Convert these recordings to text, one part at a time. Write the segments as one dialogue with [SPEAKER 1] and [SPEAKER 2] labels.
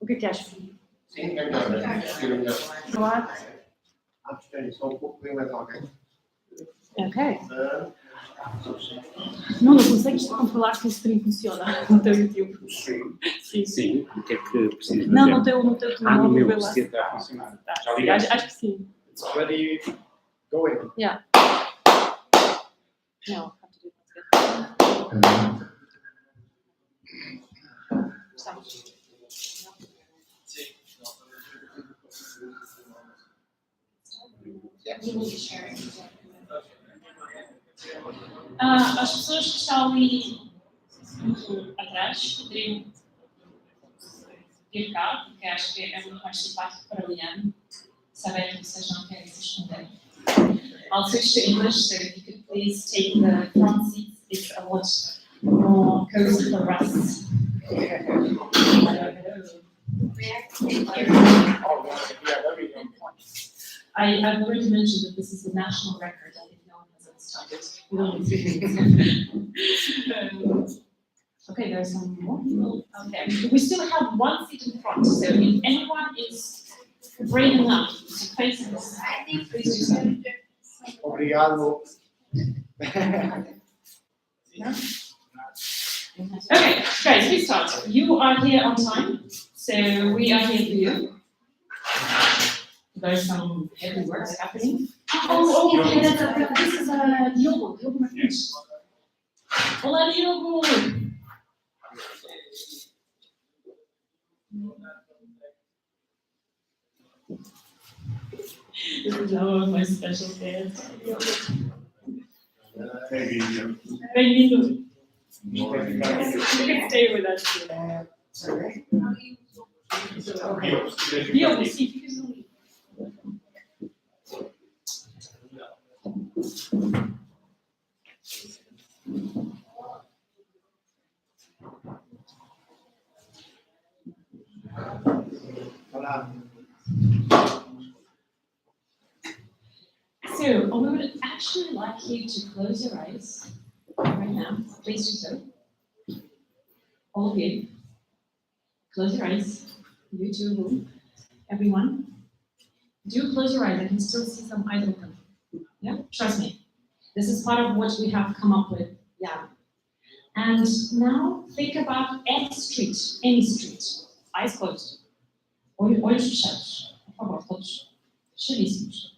[SPEAKER 1] O que achas?
[SPEAKER 2] Sim, é melhor, né?
[SPEAKER 1] Claro.
[SPEAKER 2] Só um pouco mais alguém.
[SPEAKER 1] Ok. Não consegues controlar que o stream funciona no teu YouTube? Sim.
[SPEAKER 3] Sim, o que é que precisas
[SPEAKER 1] Não,
[SPEAKER 3] fazer?
[SPEAKER 1] no teu
[SPEAKER 3] No meu,
[SPEAKER 1] vê lá.
[SPEAKER 3] se está a funcionar.
[SPEAKER 1] Tá,
[SPEAKER 3] Já
[SPEAKER 1] sim,
[SPEAKER 3] ligaste?
[SPEAKER 1] acho que sim.
[SPEAKER 2] It's already going.
[SPEAKER 1] Yeah. No, have to do it once again. Estamos. As pessoas que estão ali muito atrás poderiam vir cá, porque acho que é muito mais simpático para o Jan saber que vocês não querem se esconder. I'll switch to English, so if you could please take the front seats, it's a lot more cozy for us. I've already mentioned that this is the national record. I think no one has ever started. We don't need okay, there are some more people. Okay, we still have one seat in front, so if anyone is brave enough to face this, please do so.
[SPEAKER 2] Obrigado.
[SPEAKER 1] Okay, guys, we start. You are here on time, so we are here for you. There's some heavy works happening. Oh, okay, this is Diogo Martins. Olá, Diogo! This is our my special guest. Bem-vindo. You can stay with us. Diogo, sim, fica ali.
[SPEAKER 2] Olá.
[SPEAKER 1] So, we would actually like you to close your eyes right now. Please do so. All of you. Close your eyes. You too, everyone. Do close your eyes. I can still see some eyes open. Yeah, trust me. This is part of what we have come up with. Yeah. And now think about any street. Eyes closed. Olhos fechados. Por favor, todos. Fechadíssimos.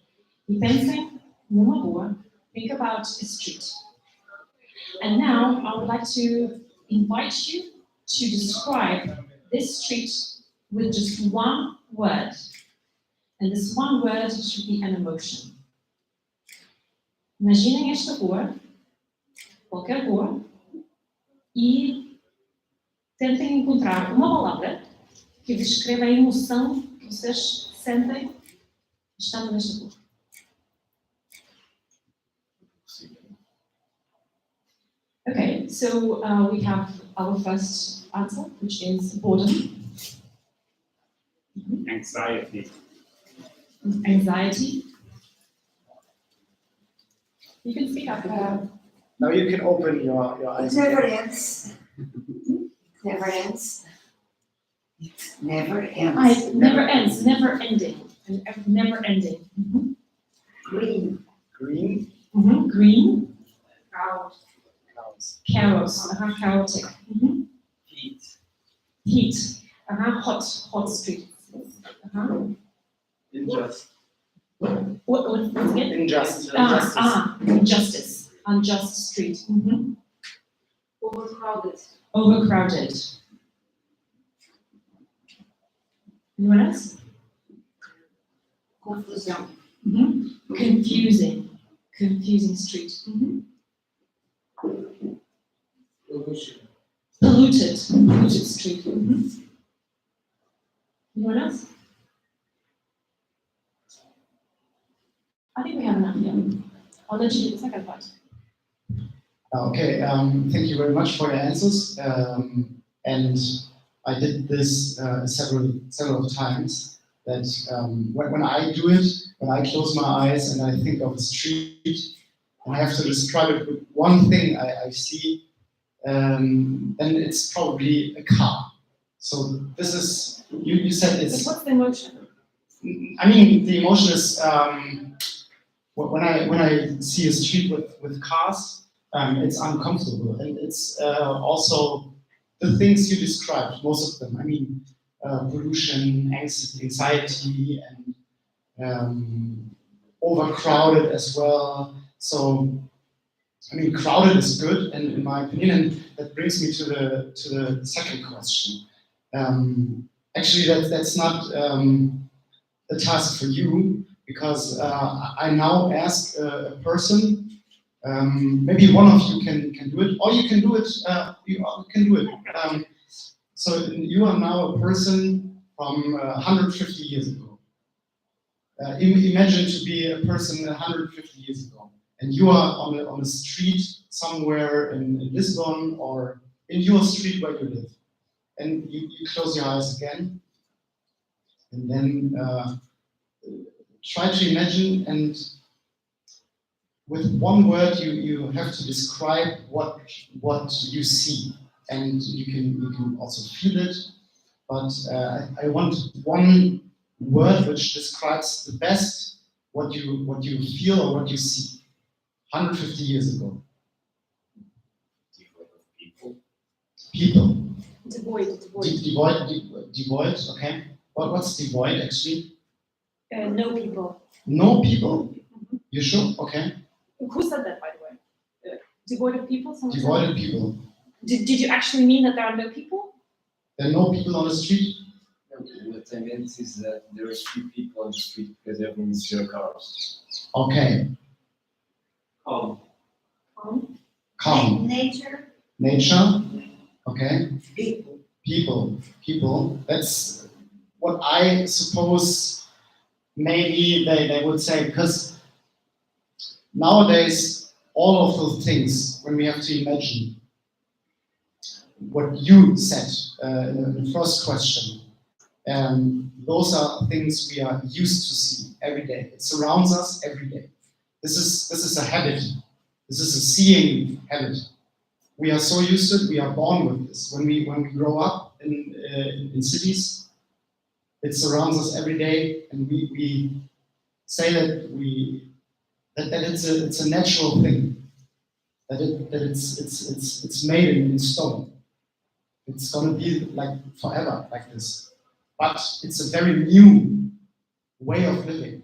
[SPEAKER 1] E pensem numa boa. Think about a street. And now I would like to invite you to describe this street with just one word. And this one word should be an emotion. Imaginem esta rua, qualquer rua, e tentem encontrar uma palavra que descreva a emoção que vocês sentem estando nesta rua. Okay, so we have our first answer, which is boredom.
[SPEAKER 3] Anxiety.
[SPEAKER 1] Anxiety. You can speak up.
[SPEAKER 2] Now you can open your eyes.
[SPEAKER 4] It never ends. Never ends. It never ends.
[SPEAKER 1] It never ends, never ending. Never ending. Mm-hmm.
[SPEAKER 4] Green.
[SPEAKER 2] Green.
[SPEAKER 1] Mm-hmm. Green.
[SPEAKER 4] Cows.
[SPEAKER 2] Cows.
[SPEAKER 1] Chaos. Chaotic. Mm-hmm.
[SPEAKER 2] Heat.
[SPEAKER 1] Heat. Hot street.
[SPEAKER 2] Injustice.
[SPEAKER 1] What's again?
[SPEAKER 2] Injustice.
[SPEAKER 1] Injustice. Unjust street. Mm-hmm.
[SPEAKER 4] Overcrowded.
[SPEAKER 1] Overcrowded. Anyone else?
[SPEAKER 4] Confusão.
[SPEAKER 1] Mm-hmm. Confusing street. Mm-hmm. Polluted street. Mm-hmm. Anyone else? I think we have enough here. I'll let you do the second part.
[SPEAKER 5] Okay, thank you very much for your answers. And I did this several times. That when I do it, when I close my eyes and I think of a street, and I have to describe it with one thing I see, then it's probably a car. So this is, you said
[SPEAKER 1] But
[SPEAKER 5] it's,
[SPEAKER 1] what's the emotion?
[SPEAKER 5] I mean, the emotion is, when I see a street with cars, it's uncomfortable, and it's also the things you described, most of them. I mean, pollution, anxiety, and overcrowded as well. So, I mean, crowded is good, and in my opinion, and that brings me to the second question. Actually, that's not a task for you, because I now ask a person. Maybe one of you can do it, or you can do it. You can do it. So you are now a person from 150 years ago. Imagine to be a person 150 years ago, and you are on a street somewhere in Lisbon, or in your street where you live, and you close your eyes again, and then try to imagine, and with one word you have to describe what you see, and you can also feel it, but I want one word which describes the best what you feel or what you see 150 years ago. People.
[SPEAKER 1] Devoid.
[SPEAKER 5] Devoid, okay. What's devoid actually?
[SPEAKER 1] No people.
[SPEAKER 5] No people? You sure? Okay.
[SPEAKER 1] Who said that, by the way? Devoid of people? Someone said
[SPEAKER 5] Devoid of people.
[SPEAKER 1] Did you actually mean that there are no people?
[SPEAKER 5] There are no people on the street?
[SPEAKER 6] What I meant is that there are few people on the street because everyone is zero cars.
[SPEAKER 5] Okay.
[SPEAKER 3] Calm.
[SPEAKER 5] Calm.
[SPEAKER 4] Nature.
[SPEAKER 5] Nature. Okay.
[SPEAKER 4] People.
[SPEAKER 5] People. That's what I suppose maybe they would say, because nowadays all of those things, when we have to imagine what you said in the first question, those are things we are used to see every day. It surrounds us every day. This is a habit. This is a seeing habit. We are so used to it. We are born with this. When we grow up in cities, it surrounds us every day, and we say that it's a natural thing. That it's made in stone. It's gonna be like forever like this. But it's a very new way of living.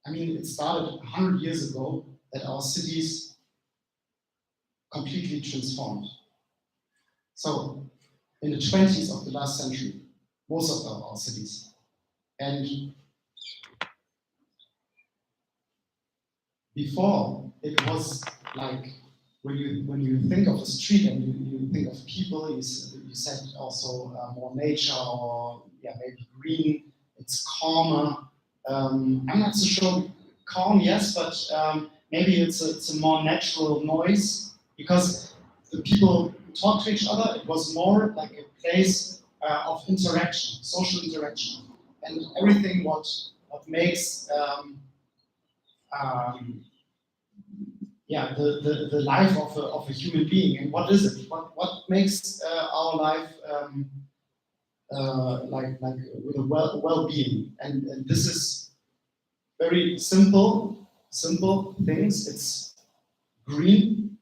[SPEAKER 5] I mean, it started 100 years ago that our cities completely transformed. So, in the 20s of the last century, most of our cities. And before, it was like, when you think of a street and you think of people, you said also more nature, or maybe green, it's calmer. I'm not so sure, calm, yes, but maybe it's a more natural noise, because the people talk to each other. It was more like a place of interaction, social interaction, and everything what makes the life of a human being. And what is it? What makes our life like with a well-being? And this is very simple things. It's green,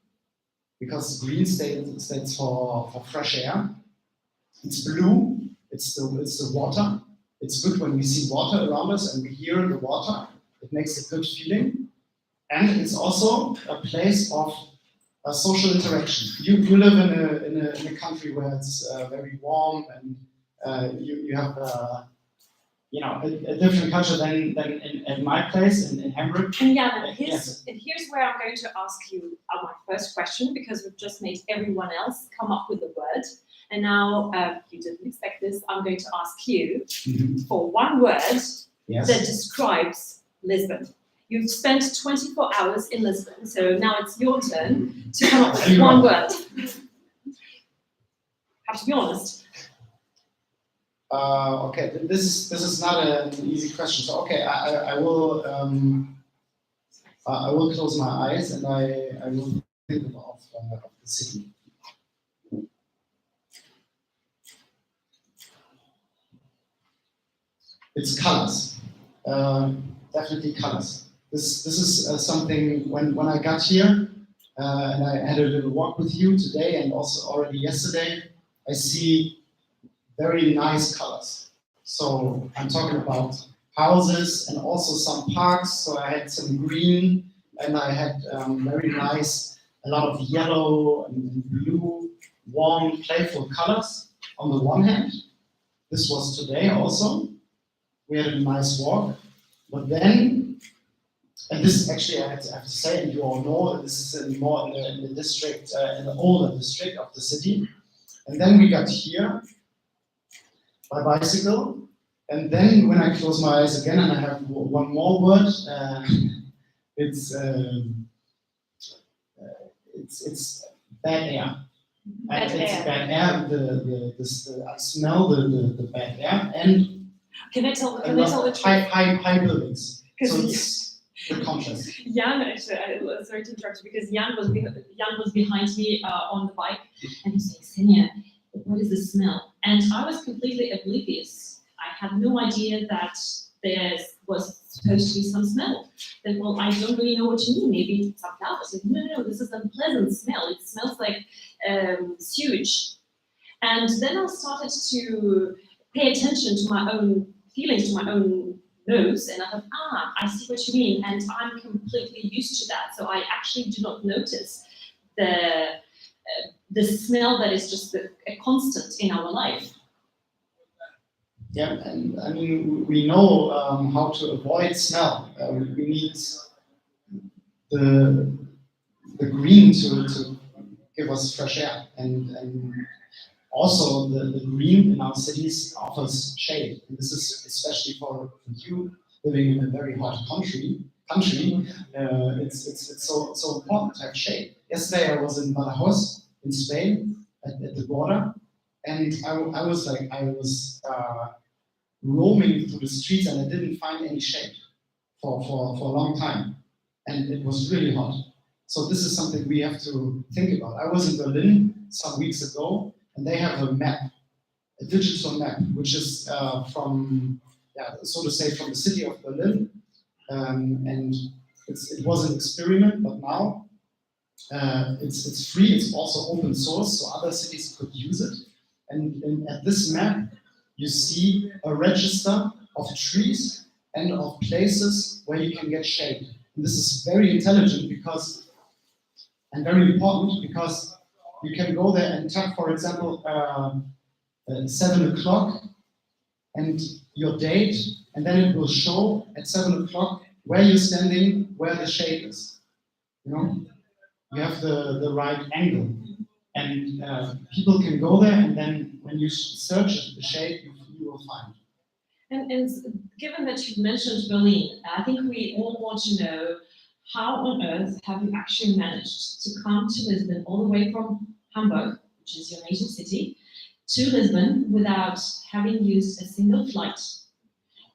[SPEAKER 5] because green stands for fresh air. It's blue. It's the water. It's good when we see water around us and we hear the water. It makes a good feeling. And it's also a place of social interaction. You live in a country where it's very warm, and you have a different culture than in my place in Hamburg.
[SPEAKER 1] And Jan,
[SPEAKER 5] Yes.
[SPEAKER 1] here's where I'm going to ask you my first question, because we've just made everyone else come up with a word. And now, you didn't expect this, I'm going to ask you for one word
[SPEAKER 5] Yes.
[SPEAKER 1] that describes Lisbon. You've spent 24 hours in Lisbon, so now it's your turn to come up with one word. Have to be honest.
[SPEAKER 5] Okay, this is not an easy question. So okay, I will close my eyes, and I will think of the city. it's colors. Definitely colors. This is something when I got here and I had a little walk with you today and also already yesterday. I see very nice colors. So I'm talking about houses and also some parks. So I had some green and I had very nice, a lot of yellow and blue, warm, playful colors on the one hand. This was today also. We had a nice walk. But then, and this actually I have to say, and you all know, this is more in the district, in the older district of the city. And then we got here by bicycle. And then when I close my eyes again, and I have one more word, it's bad air. It's bad air. I smell the bad air and
[SPEAKER 1] Can I tell
[SPEAKER 5] a
[SPEAKER 1] the
[SPEAKER 5] lot of
[SPEAKER 1] truth?
[SPEAKER 5] high buildings. So
[SPEAKER 1] Because
[SPEAKER 5] it's the contrast.
[SPEAKER 1] Jan, actually, sorry to interrupt you, because Jan was behind me on the bike, and he was saying, Xenia, what is the smell? And I was completely oblivious. I had no idea that there was supposed to be some smell. Then, well, I don't really know what you mean. Maybe it's some flowers. I said, no, this is an unpleasant smell. It smells like sewage. And then I started to pay attention to my own feelings, to my own nose, and I thought, I see what you mean, and I'm completely used to that. So I actually do not notice the smell that is just a constant in our life.
[SPEAKER 5] Yeah, and I mean, we know how to avoid smell. We need the green to give us fresh air, and also the green in our cities offers shade. And this is especially for you living in a very hot country. It's so important to have shade. Yesterday I was in Badajoz in Spain at the border, and I was roaming through the streets and I didn't find any shade for a long time, and it was really hot. So this is something we have to think about. I was in Berlin some weeks ago, and they have a map, a digital map, which is so to say, from the city of Berlin, and it was an experiment, but now it's free. It's also open source, so other cities could use it. And at this map, you see a register of trees and of places where you can get shade. And this is very intelligent and very important because you can go there and tap, for example, 7 o'clock and your date, and then it will show at 7 o'clock where you're standing, where the shade is. You know, you have the right angle, and people can go there, and then when you search the shade, you will find.
[SPEAKER 1] And given that you've mentioned Berlin, I think we all want to know, how on earth have you actually managed to come to Lisbon all the way from Hamburg, which is your native city, to Lisbon without having used a single flight?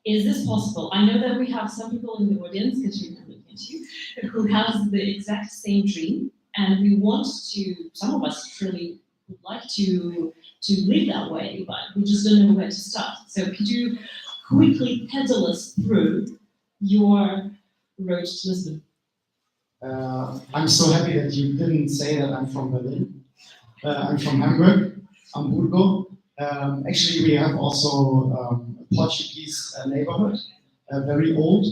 [SPEAKER 1] Is this possible? I know that we have some people in the audience, because we can look at you, who has the exact same dream, and we want to, some of us really would like to live that way, but we just don't know where to start. So could you quickly pedal us through your road to Lisbon?
[SPEAKER 5] I'm so happy that you didn't say that I'm from Berlin. I'm from Hamburg, Hamburgo. Actually, we have also a Portuguese neighborhood, very old.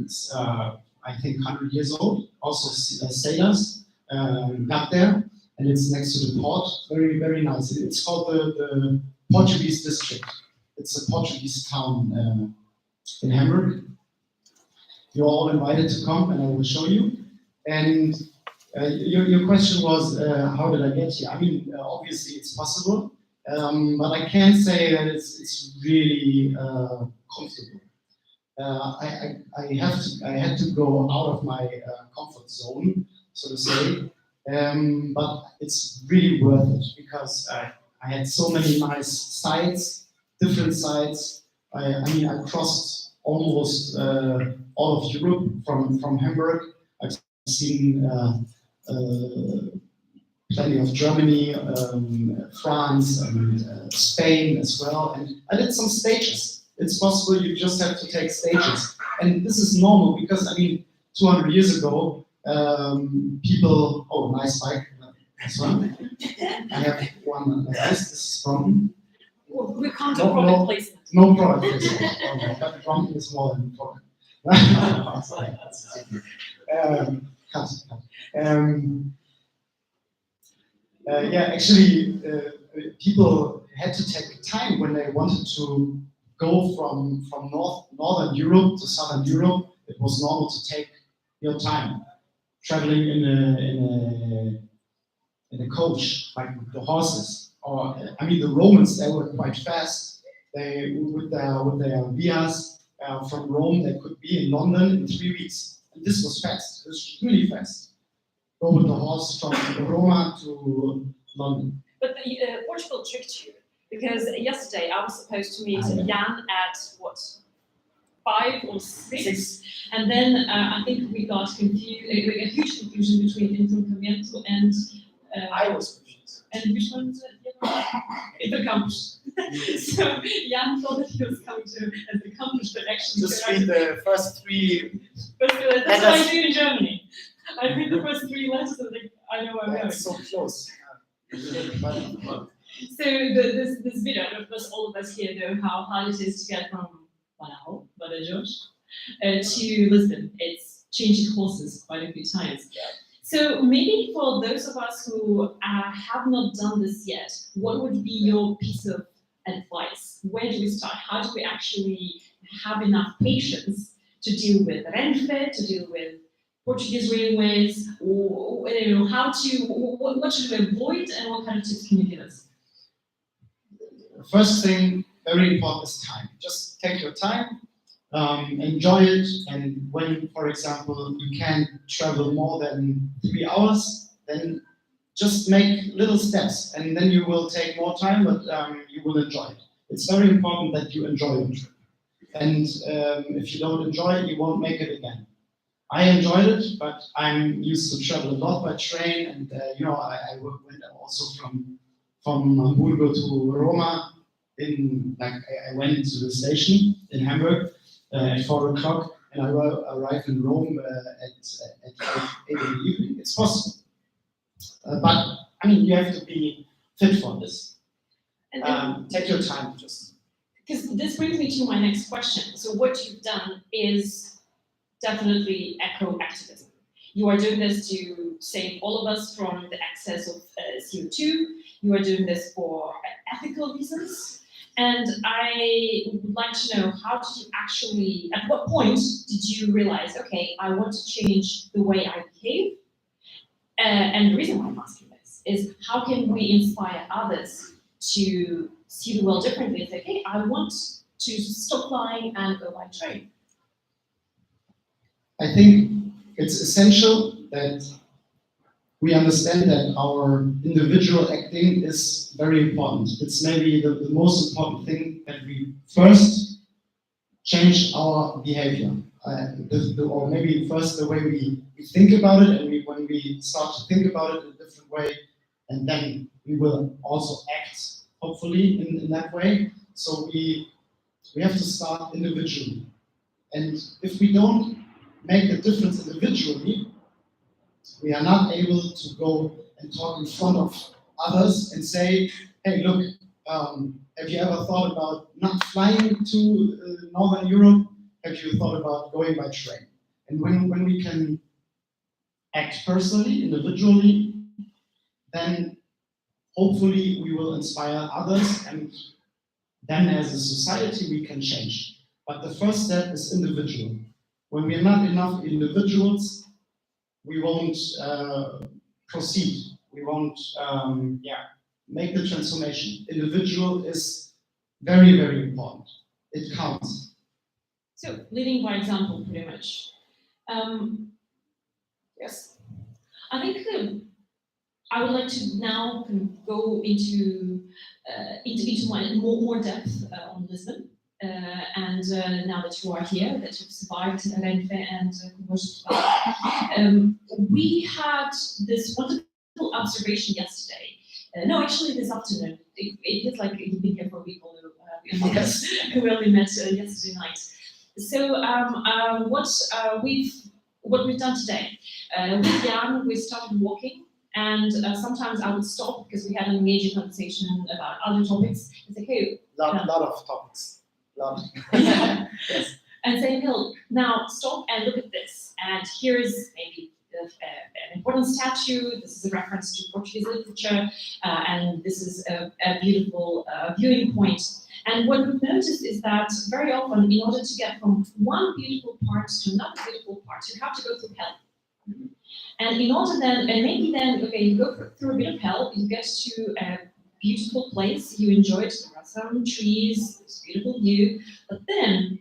[SPEAKER 5] It's, I think 100 years old. Also sailors got there, and it's next to the port. Very, very nice. It's called the Portuguese district. It's a Portuguese town in Hamburg. You're all invited to come, and I will show you. And your question was, how did I get here? I mean, obviously it's possible, but I can't say that it's really comfortable. I had to go out of my comfort zone, so to say, but it's really worth it because I had so many nice sites, different sites. I mean, I crossed almost all of Europe from Hamburg. I've seen plenty of Germany, France, and Spain as well. And I did some stages It's possible. You just have to take stages, and this is normal because I mean, 200 years ago, people. Oh, nice bike. This one. I have one like this. This is from.
[SPEAKER 1] Well, we can't do
[SPEAKER 5] No,
[SPEAKER 1] product
[SPEAKER 5] no.
[SPEAKER 1] placement.
[SPEAKER 5] No product placement. Oh, but problem is more than product. Cut. Yeah, actually, people had to take time when they wanted to go from northern Europe to southern Europe. It was normal to take your time traveling in a coach, like the horses. Or I mean, the Romans, they were quite fast. They with their vias from Rome, they could be in London in 3 weeks. And this was fast. It was really fast. Go with the horse from Roma to London.
[SPEAKER 1] But Portugal tricked you because yesterday I was supposed to meet Jan at what, 5 or 6, and then I think we got confused. A huge confusion between Invoking and
[SPEAKER 2] I was confused.
[SPEAKER 1] and which one is it? The campus. So Jan thought that he was coming to the campus, but actually
[SPEAKER 2] Just read the first 3.
[SPEAKER 1] But that's what I do in Germany. I read the first 3 letters and I know where I'm going.
[SPEAKER 2] It's so close.
[SPEAKER 1] So this video, and of course all of us here know how hard it is to get from Badajoz to Lisbon. It's changing horses quite a few times. So maybe for those of us who have not done this yet, what would be your piece of advice? Where do we start? How do we actually have enough patience to deal with Renfe, to deal with Portuguese railways, or what should we avoid, and what kind of tips can you give us?
[SPEAKER 5] First thing, very important, is time. Just take your time, enjoy it, and when, for example, you can travel more than 3 hours, then just make little steps, and then you will take more time, but you will enjoy it. It's very important that you enjoy the trip. And if you don't enjoy it, you won't make it again. I enjoyed it, but I'm used to travel a lot by train, and I went also from Hamburgo to Roma. I went to the station in Hamburg at 4 o'clock, and I arrived in Rome at 8 in the evening. It's possible, but I mean, you have to be fit for this.
[SPEAKER 1] And
[SPEAKER 5] take your time, just.
[SPEAKER 1] Because this brings me to my next question. So what you've done is definitely eco-activism. You are doing this to save all of us from the excess of CO2. You are doing this for ethical reasons. And I would like to know, how did you actually, at what point did you realize, okay, I want to change the way I behave? And the reason why I'm asking this is, how can we inspire others to see the world differently and say, hey, I want to stop flying and go by train?
[SPEAKER 5] I think it's essential that we understand that our individual acting is very important. It's maybe the most important thing, that we first change our behavior. Or maybe first the way we think about it, and when we start to think about it in a different way, and then we will also act, hopefully, in that way. So we have to start individually. And if we don't make a difference individually, we are not able to go and talk in front of others and say, hey, look, have you ever thought about not flying to Northern Europe? Have you thought about going by train? And when we can act personally, individually, then hopefully we will inspire others, and then as a society we can change. But the first step is individual. When we are not enough individuals, we won't proceed. We won't make the transformation. Individual is very, very important. It counts.
[SPEAKER 1] So leading by example, pretty much. Yes, I think I would like to now go into more depth on Lisbon. And now that you are here, that you've survived Renfe and we had this wonderful observation yesterday No, actually this afternoon. It is like you've been here for a week, although we only met yesterday night. So what we've done today, with Jan, we started walking, and sometimes I would stop because we had an engaging conversation about other topics, and say, hey,
[SPEAKER 2] Lot of topics. Lot.
[SPEAKER 1] yes. And say, no, now stop and look at this, and here's maybe an important statue. This is a reference to Portuguese literature, and this is a beautiful viewing point. And what we've noticed is that very often, in order to get from one beautiful part to another beautiful part, you have to go through hell. And in order then, and maybe then, okay, you go through a bit of hell, you get to a beautiful place, you enjoy it, there are some trees, this beautiful view, but then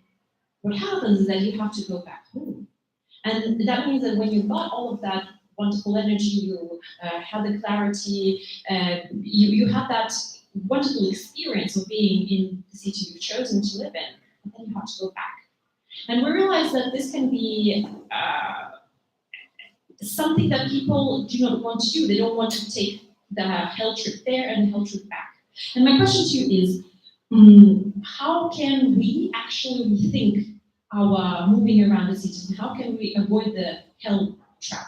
[SPEAKER 1] what happens is that you have to go back home. And that means that when you've got all of that wonderful energy, you have the clarity, you have that wonderful experience of being in the city you've chosen to live in, and then you have to go back. And we realize that this can be something that people do not want to do. They don't want to take the hell trip there and the hell trip back. And my question to you is, how can we actually rethink our moving around the cities, and how can we avoid the hell trap?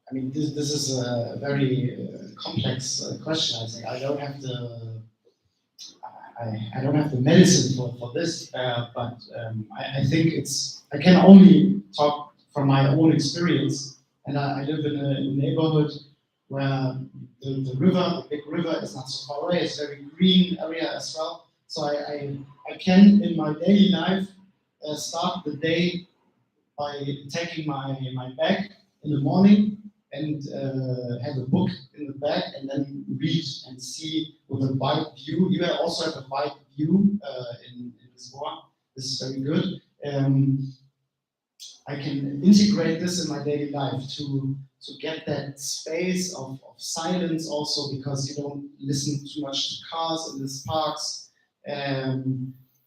[SPEAKER 5] I mean, this is a very complex question. I think I don't have the medicine for this, but I think I can only talk from my own experience. And I live in a neighborhood where the river, the big river, is not so far away. It's a very green area as well. So I can, in my daily life, start the day by taking my bag in the morning and have a book in the bag and then read and see with a wide view. You also have a wide view in Lisboa. This is very good. I can integrate this in my daily life to get that space of silence also, because you don't listen too much to cars in these parks.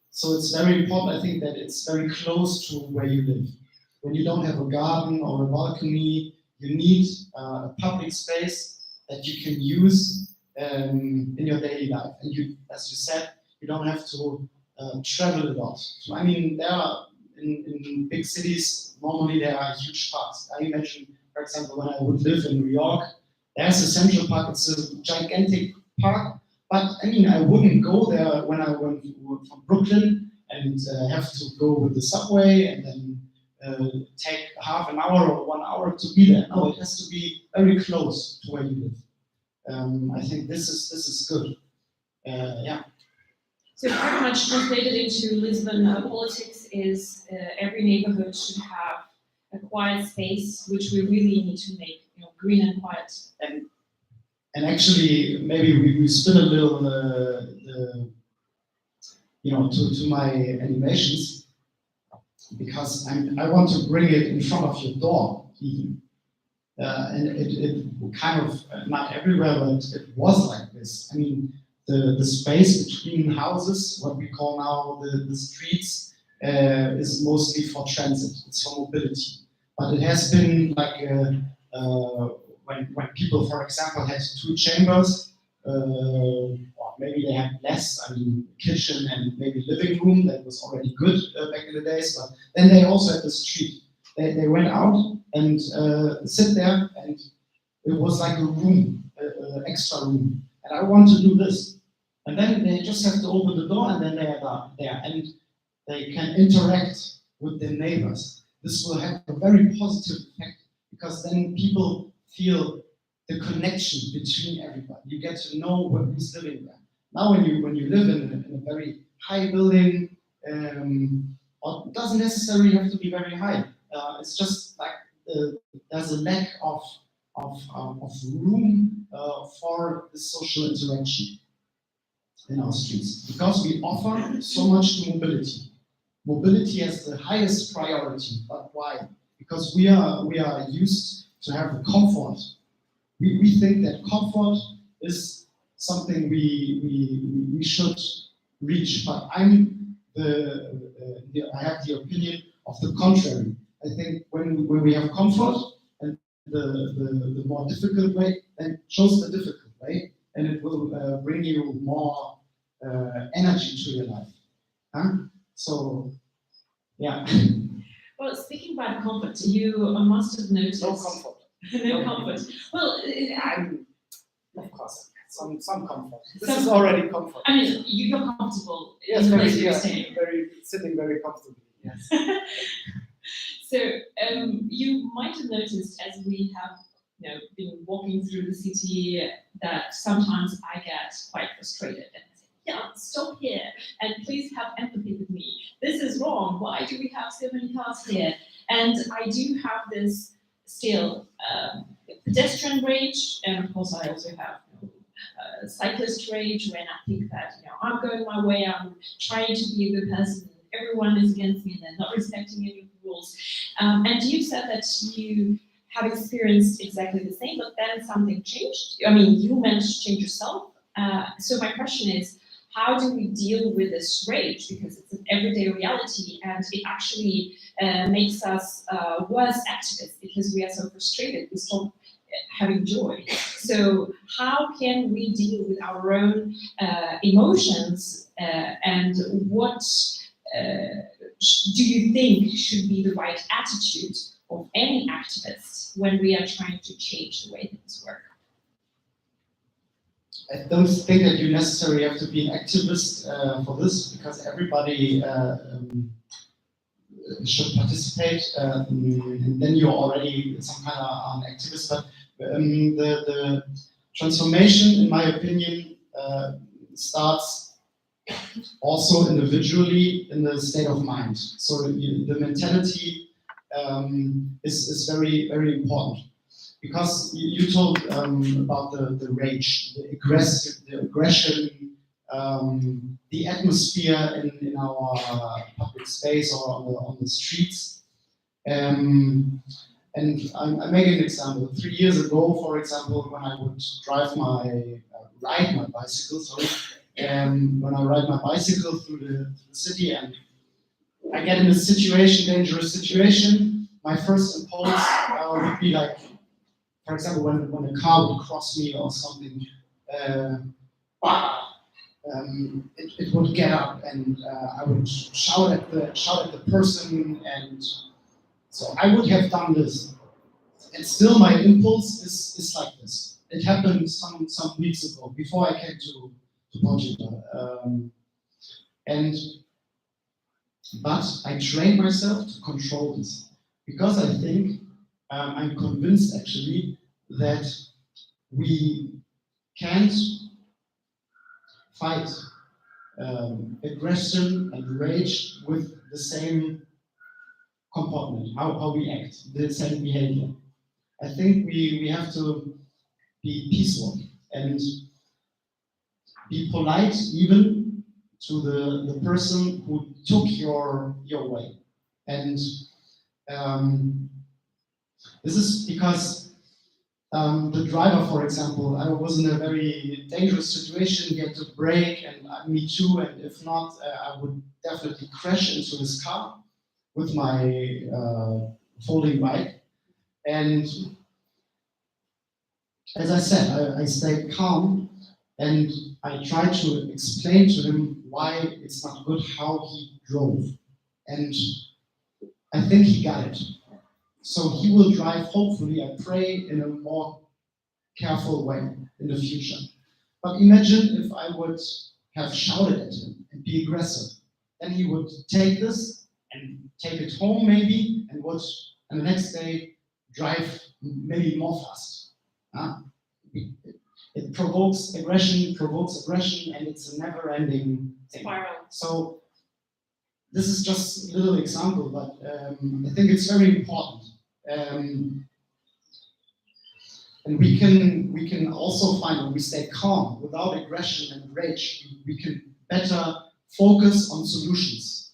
[SPEAKER 5] So it's very important, I think, that it's very close to where you live. When you don't have a garden or a balcony, you need a public space that you can use in your daily life. And you, as you said, you don't have to travel a lot. So, I mean, there are in big cities, normally there are huge parks. I imagine, for example, when I would live in New York, there's a Central Park. It's a gigantic park. But I mean, I wouldn't go there when I went from Brooklyn and have to go with the subway and then take half an hour or 1 hour to be there. No, it has to be very close to where you live. I think this is good. Yeah.
[SPEAKER 1] So pretty much translated into Lisbon politics is every neighborhood should have a quiet space, which we really need to make, green and quiet.
[SPEAKER 5] And actually, maybe we spin a little, to my animations, because I want to bring it in front of your door, even. And it kind of, not everywhere, but it was like this. I mean, the space between houses, what we call now the streets, is mostly for transit, it's for mobility. But it has been like when people, for example, had 2 chambers, or maybe they had less, I mean, kitchen and maybe living room, that was already good back in the days, but then they also had the street. They went out and sit there, and it was like a room, an extra room. And I want to do this. And then they just have to open the door, and then they are there, and they can interact with their neighbors. This will have a very positive effect, because then people feel the connection between everybody. You get to know who's living there. Now, when you live in a very high building, or it doesn't necessarily have to be very high. It's just like there's a lack of room for the social interaction in our streets, because we offer so much to mobility. Mobility has the highest priority. But why? Because we are used to have the comfort. We think that comfort is something we should reach. But I have the opinion of the contrary. I think when we have comfort and the more difficult way, then chose the difficult way, and it will bring you more energy to your life. Huh? So, yeah.
[SPEAKER 1] Well, speaking about comfort, you must have noticed.
[SPEAKER 2] No comfort.
[SPEAKER 1] No comfort. Well,
[SPEAKER 2] Of course, some comfort. This
[SPEAKER 1] Some-
[SPEAKER 2] is already comfort.
[SPEAKER 1] I mean, you feel comfortable
[SPEAKER 2] Yes,
[SPEAKER 1] in the
[SPEAKER 2] very,
[SPEAKER 1] place you're
[SPEAKER 2] yeah,
[SPEAKER 1] staying.
[SPEAKER 2] sitting very comfortably. Yes.
[SPEAKER 1] So you might have noticed as we have been walking through the city that sometimes I get quite frustrated and I say, yeah, stop here and please have empathy with me. This is wrong. Why do we have so many cars here? And I do have this still pedestrian rage, and of course I also have cyclist rage when I think that I'm going my way, I'm trying to be a good person, everyone is against me and they're not respecting any of the rules. And you said that you have experienced exactly the same, but then something changed. I mean, you managed to change yourself. So my question is, how do we deal with this rage? Because it's an everyday reality and it actually makes us worse activists because we are so frustrated. We stop having joy. So how can we deal with our own emotions and what do you think should be the right attitude of any activist when we are trying to change the way things work?
[SPEAKER 5] I don't think that you necessarily have to be an activist for this, because everybody should participate, and then you're already some kind of an activist. But the transformation, in my opinion, starts also individually in the state of mind. So the mentality is very, very important. Because you told about the rage, the aggression, the atmosphere in our public space or on the streets. And I make an example. 3 years ago, for example, when I would ride my bicycle, when I ride my bicycle through the city and I get in a dangerous situation, my first impulse would be like, for example, when a car would cross me or something, it would get up and I would shout at the person, and so I would have done this. And still, my impulse is like this. It happened some weeks ago before I came to Portugal, but I trained myself to control this because I think. I'm convinced actually that we can't fight aggression and rage with the same comportment, how we act, the same behavior. I think we have to be peaceful and be polite even to the person who took your way. And this is because the driver, for example, I was in a very dangerous situation. He had to brake, and me too. And if not, I would definitely crash into his car with my folding bike. And as I said, I stayed calm, and I tried to explain to him why it's not good how he drove. And I think he got it. So he will drive, hopefully, I pray, in a more careful way in the future. But imagine if I would have shouted at him and be aggressive. Then he would take this and take it home maybe, and the next day drive maybe more fast. It provokes aggression, and it's a never-ending thing.
[SPEAKER 1] Spiral.
[SPEAKER 5] So this is just a little example, but I think it's very important. And we can also find, when we stay calm without aggression and rage, we can better focus on solutions.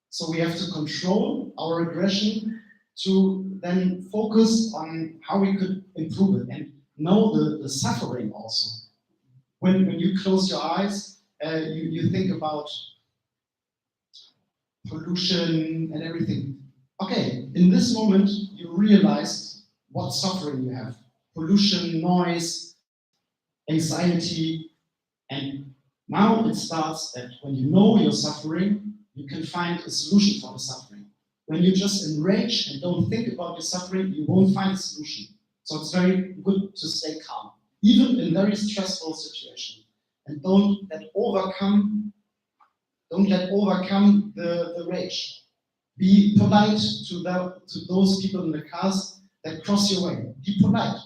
[SPEAKER 5] So we have to control our aggression to then focus on how we could improve it and know the suffering also. When you close your eyes, you think about pollution and everything. Okay, in this moment, you realized what suffering you have. Pollution, noise, anxiety, and now it starts that when you know you're suffering, you can find a solution for the suffering. When you just enrage and don't think about your suffering, you won't find a solution. So it's very good to stay calm, even in very stressful situations. And don't let overcome the rage. Be polite to those people in the cars that cross your way. Be polite.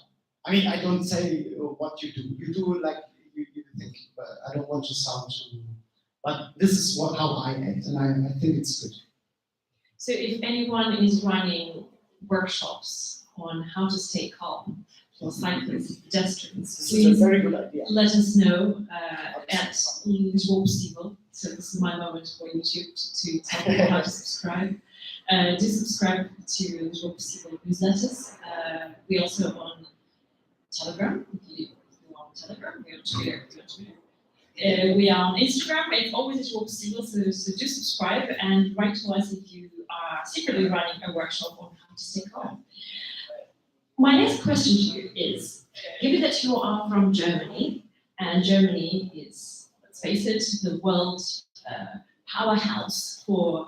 [SPEAKER 5] I mean, I don't say what you do. You do like you think, but I don't want to sound too. But this is how I act, and I think it's good.
[SPEAKER 1] So if anyone is running workshops on how to stay calm for cyclists, pedestrians,
[SPEAKER 2] This is a
[SPEAKER 1] please
[SPEAKER 2] very good idea.
[SPEAKER 1] let us know at Lisboa. So this is my moment for YouTube to tell people how to subscribe. Do subscribe to Lisboa newsletters. We're also on Telegram. If you're on Telegram, we're on Twitter. We are on Instagram. It's always Lisboa, so do subscribe and write to us if you are secretly running a workshop on how to stay calm. My next question to you is, given that you are from Germany, and Germany is, let's face it, the world powerhouse for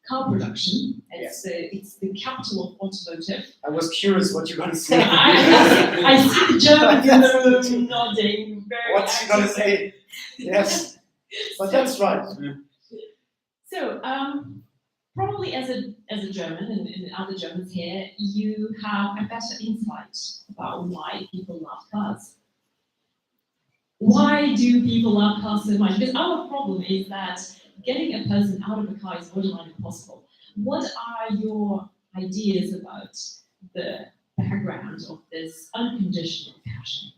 [SPEAKER 1] car production. It's the capital of automotive.
[SPEAKER 2] I was curious what you're going to
[SPEAKER 1] So
[SPEAKER 2] say.
[SPEAKER 1] I see the Germans in the room nodding very
[SPEAKER 2] What's she going to
[SPEAKER 1] actively.
[SPEAKER 2] say? Yes, but that's right.
[SPEAKER 1] So, probably as a German and other Germans here, you have a better insight about why people love cars. Why do people love cars so much? Because our problem is that getting a person out of a car is borderline impossible. What are your ideas about the background of this unconditional passion?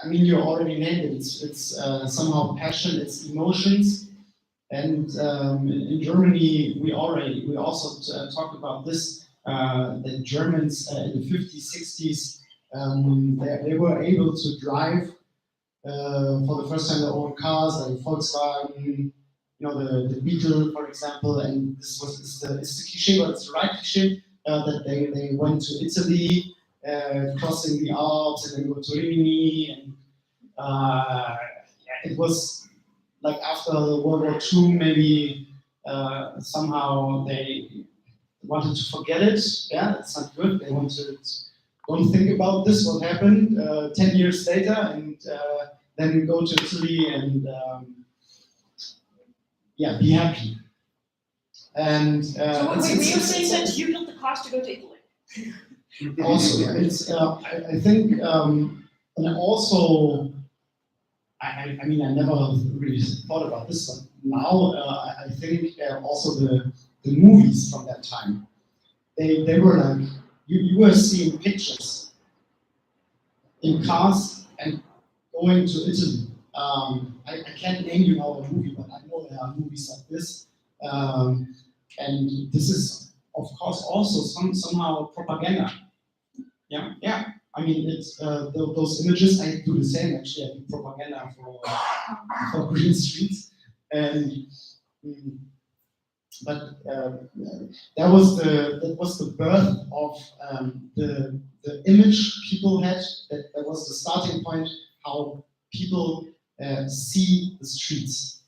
[SPEAKER 5] I mean, you already named it. It's somehow passion. It's emotions. And in Germany, we also talked about this. The Germans in the 50s, 60s, they were able to drive for the first time their own cars, like Volkswagen, the Beetle, for example. And it's the cliche, but it's the right cliche that they went to Italy, crossing the Alps, and then go to Rimini, and it was like after World War II, maybe somehow they wanted to forget it. Yeah, that's not good. They wanted, don't think about this, what happened 10 years later, and then we go to Italy and be happy. And
[SPEAKER 7] So wait, you're saying that you built the cars to go to Italy?
[SPEAKER 5] also, it's I think, and also. I mean, I never really thought about this, but now I think also the movies from that time, they were like, you were seeing pictures in cars and going to Italy. I can't name you now a movie, but I know there are movies like this. And this is, of course, also somehow propaganda. Yeah. I mean, it's those images. I do the same actually. I do propaganda for Green Streets, and but that was the birth of the image people had. That was the starting point. How people see the streets,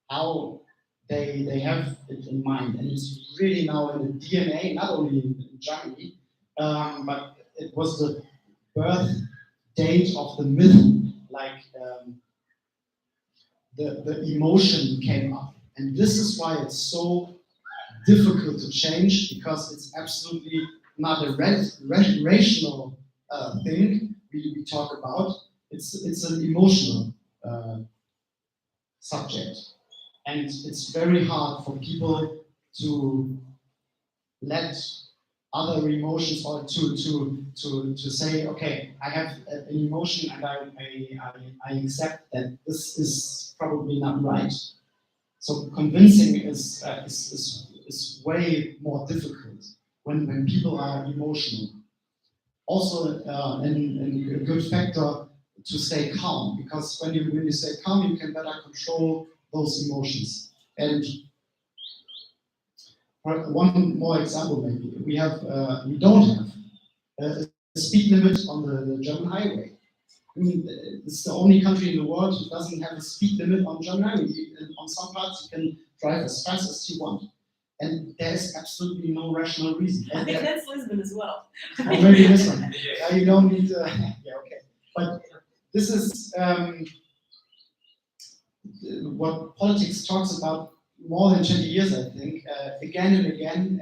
[SPEAKER 5] how they have it in mind, and it's really now in the DNA, not only in Germany, but it was the birth date of the myth, like the emotion came up. And this is why it's so difficult to change, because it's absolutely not a rational thing we talk about. It's an emotional subject. And it's very hard for people to let other emotions, or to say, okay, I have an emotion and I accept that this is probably not right. So convincing is way more difficult when people are emotional. Also, and a good factor to stay calm, because when you stay calm, you can better control those emotions. And one more example, maybe we don't have a speed limit on the German highway. I mean, it's the only country in the world who doesn't have a speed limit on German highway. On some parts, you can drive as fast as you want. And there's absolutely no rational reason.
[SPEAKER 7] I think that's Lisbon as well.
[SPEAKER 5] Or maybe this one. You don't need to, yeah, okay. But this is what politics talks about more than 20 years, I think, again and again.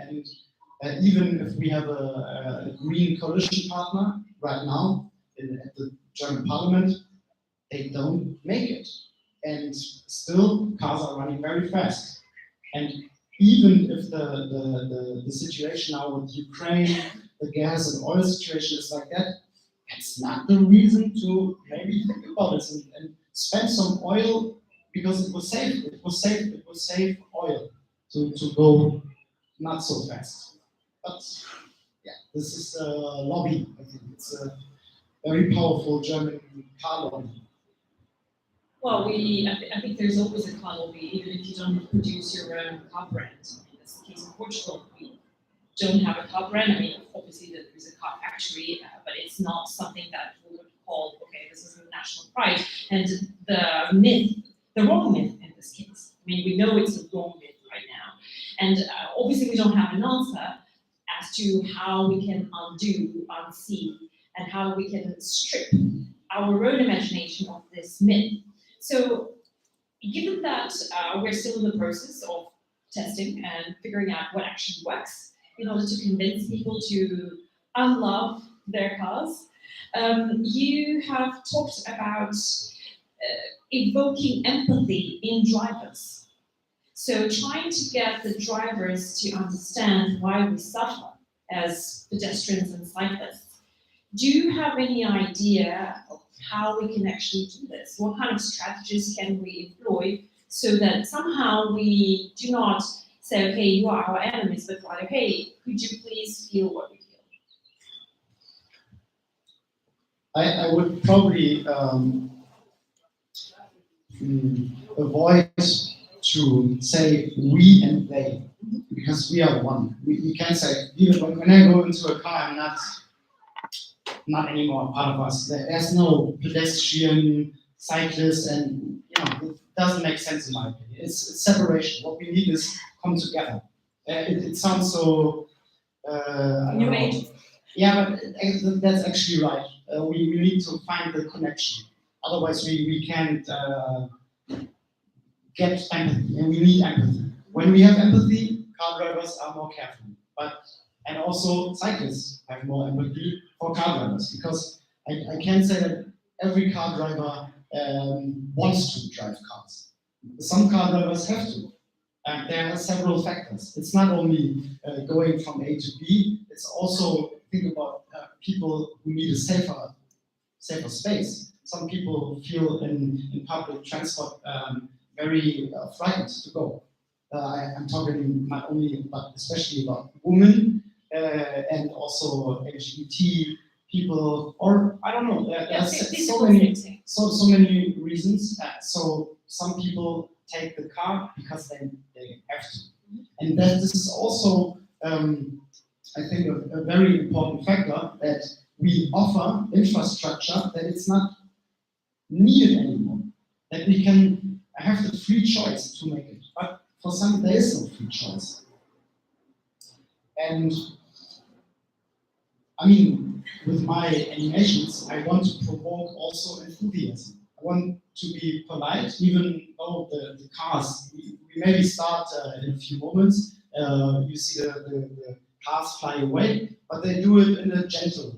[SPEAKER 5] And even if we have a green coalition partner right now at the German parliament, they don't make it. And still, cars are running very fast. And even if the situation now with Ukraine, the gas and oil situation is like that, it's not the reason to maybe think about it and spend some oil because it was safe. It was safe oil to go not so fast. But yeah, this is a lobby. I think it's a very powerful German car lobby.
[SPEAKER 1] Well, I think there's always a car lobby, even if you don't produce your own car brand. I mean, that's the case in Portugal. We don't have a car brand. I mean, obviously there is a car factory, but it's not something that we would call, okay, this is a national pride. And the wrong myth in this case. I mean, we know it's a wrong myth right now. And obviously we don't have an answer as to how we can unsee, and how we can strip our own imagination of this myth. So, given that we're still in the process of testing and figuring out what actually works in order to convince people to unlove their cars, you have talked about evoking empathy in drivers. So, trying to get the drivers to understand why we suffer as pedestrians and cyclists. Do you have any idea of how we can actually do this? What kind of strategies can we employ so that somehow we do not say, okay, you are our enemies, but rather, hey, could you please feel what we feel?
[SPEAKER 5] I would probably avoid to say we and they, because we are one. We can say, when I go into a car, I'm not anymore part of us. There's no pedestrian, cyclist, and it doesn't make sense in my opinion. It's separation. What we need is come together. It sounds so
[SPEAKER 7] New age.
[SPEAKER 5] Yeah, but that's actually right. We need to find the connection. Otherwise, we can't get empathy, and we need empathy. When we have empathy, car drivers are more careful. And also cyclists have more empathy for car drivers, because I can say that every car driver wants to drive cars. Some car drivers have to. There are several factors. It's not only going from A to B, it's also think about people who need a safer space. Some people feel in public transport very frightened to go. I'm talking not only, but especially about women and also LGBT people, or I don't know. There's so many reasons. So some people take the car because they have to, and that this is also I think a very important factor, that we offer infrastructure that it's not needed anymore. That we can have the free choice to make it, but for some there is no free choice. And I mean, with my animations, I want to provoke also enthusiasm. I want to be polite, even though the cars, we maybe start in a few moments. You see the cars fly away, but they do it in a gentle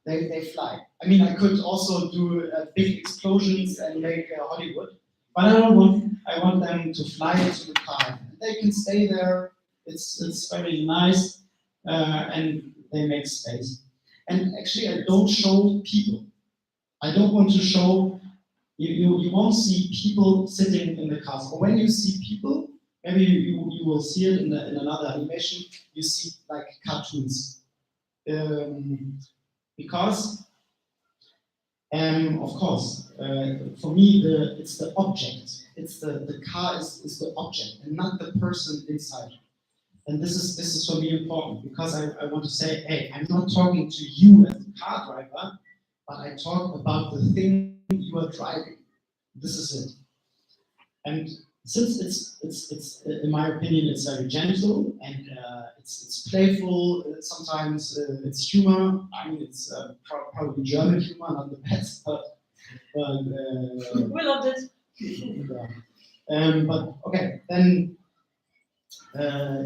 [SPEAKER 5] way. They fly. I mean, I could also do big explosions and make Hollywood, but I don't want. I want them to fly to the car. They can stay there. It's very nice, and they make space. And actually, I don't show people. I don't want to show. You won't see people sitting in the cars. Or when you see people, maybe you will see it in another animation. You see like cartoons, because of course for me it's the object. It's the car is the object and not the person inside. and this is for me important because I want to say, hey, I'm not talking to you as a car driver, but I talk about the thing you are driving. This is it. And since it's in my opinion, it's very gentle and it's playful. Sometimes it's humor. I mean, it's probably German humor, not the best, but
[SPEAKER 7] We loved it.
[SPEAKER 5] but okay, then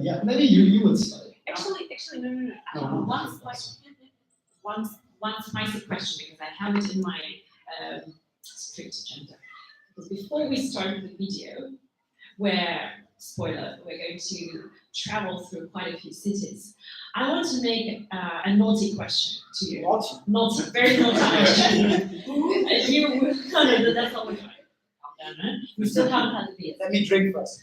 [SPEAKER 5] yeah, maybe you would start.
[SPEAKER 7] Actually, no.
[SPEAKER 5] No.
[SPEAKER 1] One spicy question, because I have it in my strict agenda. Because before we start the video, where, spoiler, we're going to travel through quite a few cities, I want to make a naughty question to you. Naughty, very naughty question. No, that's all we're doing. We still haven't had the beer.
[SPEAKER 2] Let me drink first.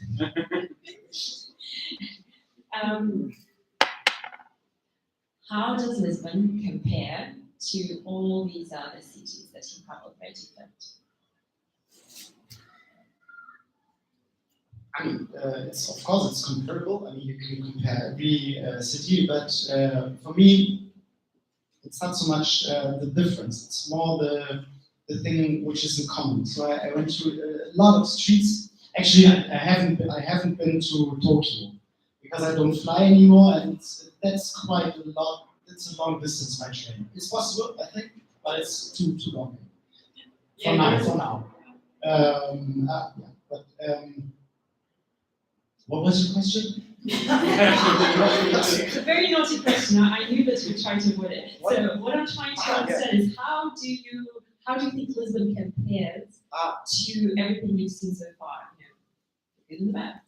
[SPEAKER 1] How does Lisbon compare to all these other cities that you have already felt?
[SPEAKER 5] I mean, it's of course it's comparable. I mean, you can compare every city, but for me, it's not so much the difference. It's more the thing which is in common. So I went to a lot of streets. Actually, I haven't been to Tokyo because I don't fly anymore, and that's quite a lot. It's a long distance by train. It's possible, I think, but it's too long. For now. Yeah, but. What was your question?
[SPEAKER 1] It's a very naughty question. I knew that you tried to avoid it. So what I'm trying to understand is how do you think Lisbon compares to everything you've seen so far? You know, good and bad.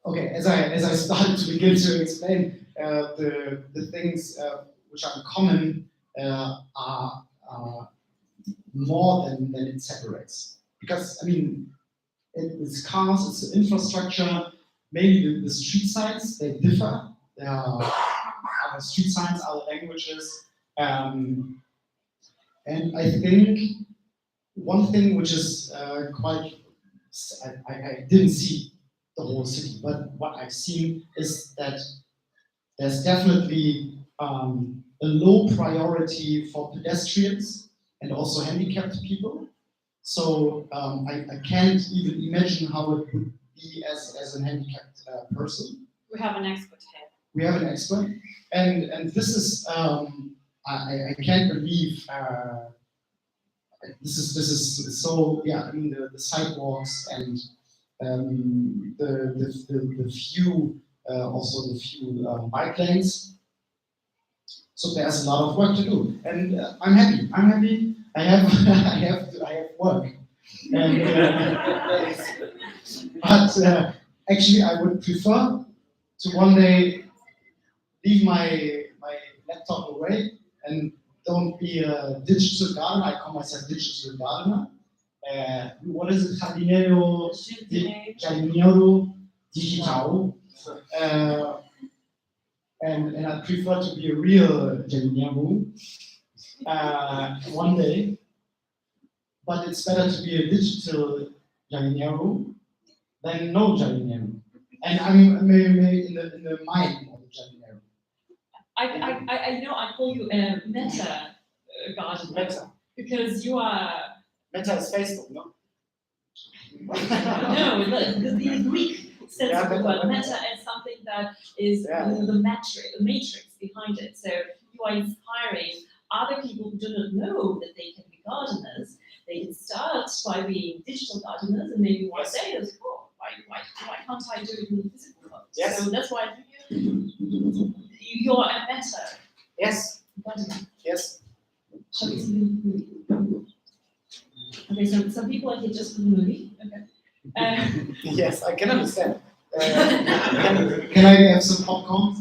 [SPEAKER 5] Okay, as I started to begin to explain, the things which are in common are more than it separates. Because I mean, it's cars, it's the infrastructure, maybe the street signs, they differ. There are other street signs, other languages. And I think one thing which is quite, I didn't see the whole city, but what I've seen is that there's definitely a low priority for pedestrians and also handicapped people. So I can't even imagine how it would be as a handicapped person.
[SPEAKER 7] We have an expert here.
[SPEAKER 5] We have an expert, and this is I can't believe this is so yeah. I mean the sidewalks and the few also the few bike lanes. So there's a lot of work to do, and I'm happy. I have work, and, but actually I would prefer to one day leave my laptop away and don't be a digital gardener. I call myself digital gardener. What is it? Jardineiro digital. And I prefer to be a real jardineiro one day. But it's better to be a digital jardineiro than no jardineiro. And I'm maybe in the mind of the jardineiro.
[SPEAKER 1] I call you a meta gardener.
[SPEAKER 2] Meta.
[SPEAKER 1] Because you are.
[SPEAKER 2] Meta is Facebook, no?
[SPEAKER 1] No, because the Greek sense of the word meta is something that is the matrix behind it. So you are inspiring other people who do not know that they can be gardeners. They can start by being digital gardeners, and maybe one day there's, oh, why can't I do it in the physical world?
[SPEAKER 2] Yes.
[SPEAKER 1] So that's why you're a meta
[SPEAKER 2] Yes.
[SPEAKER 1] gardener.
[SPEAKER 2] Yes.
[SPEAKER 1] Shall we see the movie? Okay, so some people are here just for the movie. Okay.
[SPEAKER 2] Yes, I can understand.
[SPEAKER 5] Can I have some popcorn?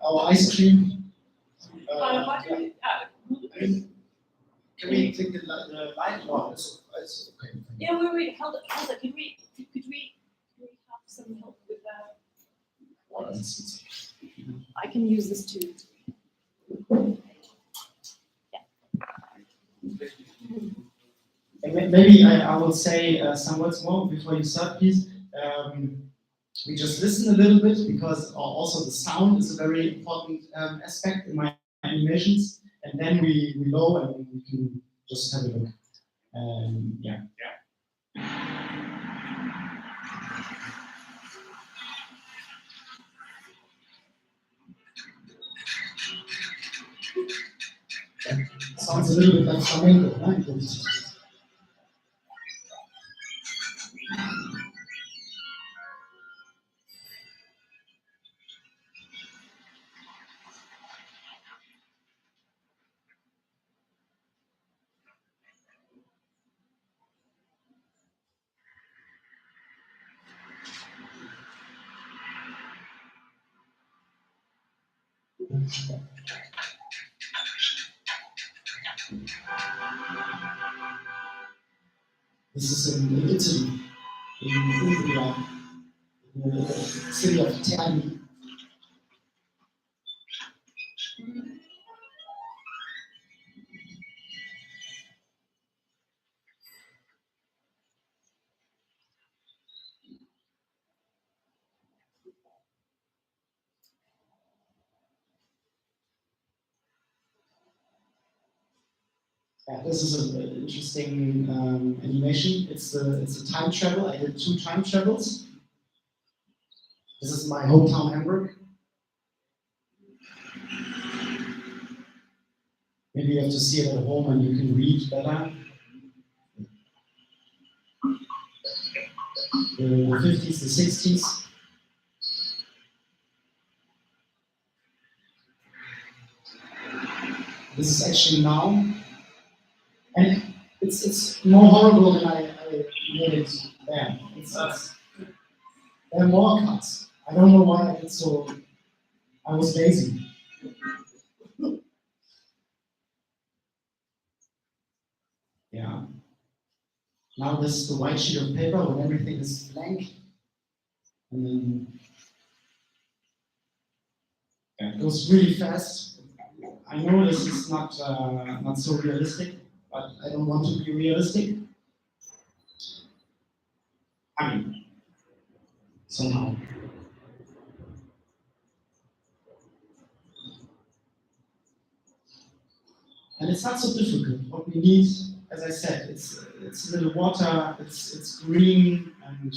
[SPEAKER 5] Or ice cream? Can we take the light one? It's okay.
[SPEAKER 7] Yeah, wait, hold on. Could we have some help with that? I can use this too.
[SPEAKER 5] And maybe I will say some words more before you start, please. we just listen a little bit because also the sound is a very important aspect in my animations. And then we low and we can just have a look. Yeah. Sounds a little bit like flamenco, right? This is in Italy, in Umbria, in the city of Terni. This is an interesting animation. It's a time travel. I did 2 time travels. This is my hometown, Hamburg. Maybe you have to see it at home and you can read better. The 50s, the 60s. This is actually now. And it's more horrible than I made it there. There are more cuts. I don't know why I did so. I was lazy. Yeah. Now this is the white sheet of paper when everything is blank. And then it goes really fast. I know this is not so realistic, but I don't want to be realistic. I mean, somehow. And it's not so difficult. What we need, as I said, it's a little water, it's green, and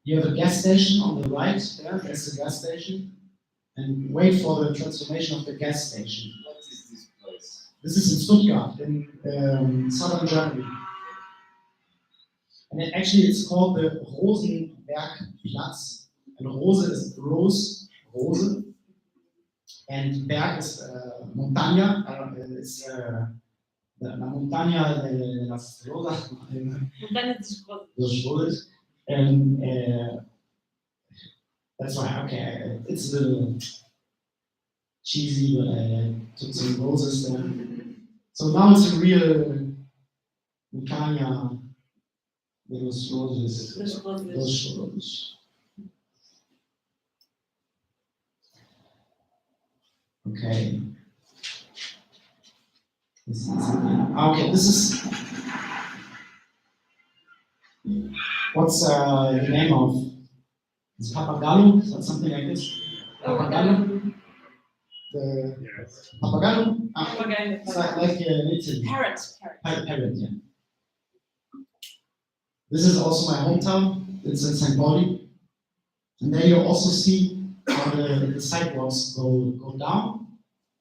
[SPEAKER 5] you have a gas station on the right there. There's the gas station, and wait for the transformation of the gas station.
[SPEAKER 6] What is this place?
[SPEAKER 5] This is in Stuttgart, in southern Germany. And it's called the Rosenbergplatz. And Rose is rose, and Berg is montaña. It's la montaña de las rosas. Los roses. And that's why, okay, it's a little cheesy, but I took some roses there. So now it's a real montaña de los roses. Los roses. Okay. This is what's the name of this Pappagallo? Is that something like this? Pappagallo? The Pappagallo? It's like in Italy.
[SPEAKER 7] Parrot.
[SPEAKER 5] Parrot, yeah. This is also my hometown. It's in St. Pauli. And there you also see how the sidewalks go down,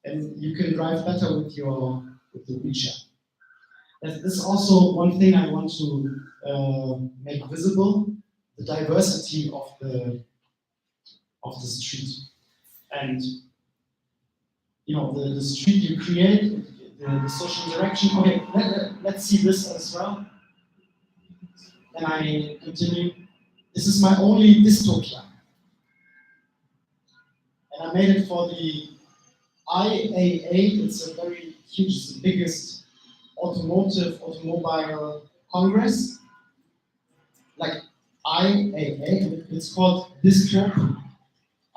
[SPEAKER 5] and you can drive better with the wheelchair. This is also one thing I want to make visible: the diversity of the street, and the street you create, the social interaction. Okay, let's see this as well. Then I continue. This is my only dystopia. And I made it for the IAA. It's a very huge, it's the biggest automobile congress. Like IAA, it's called Dystop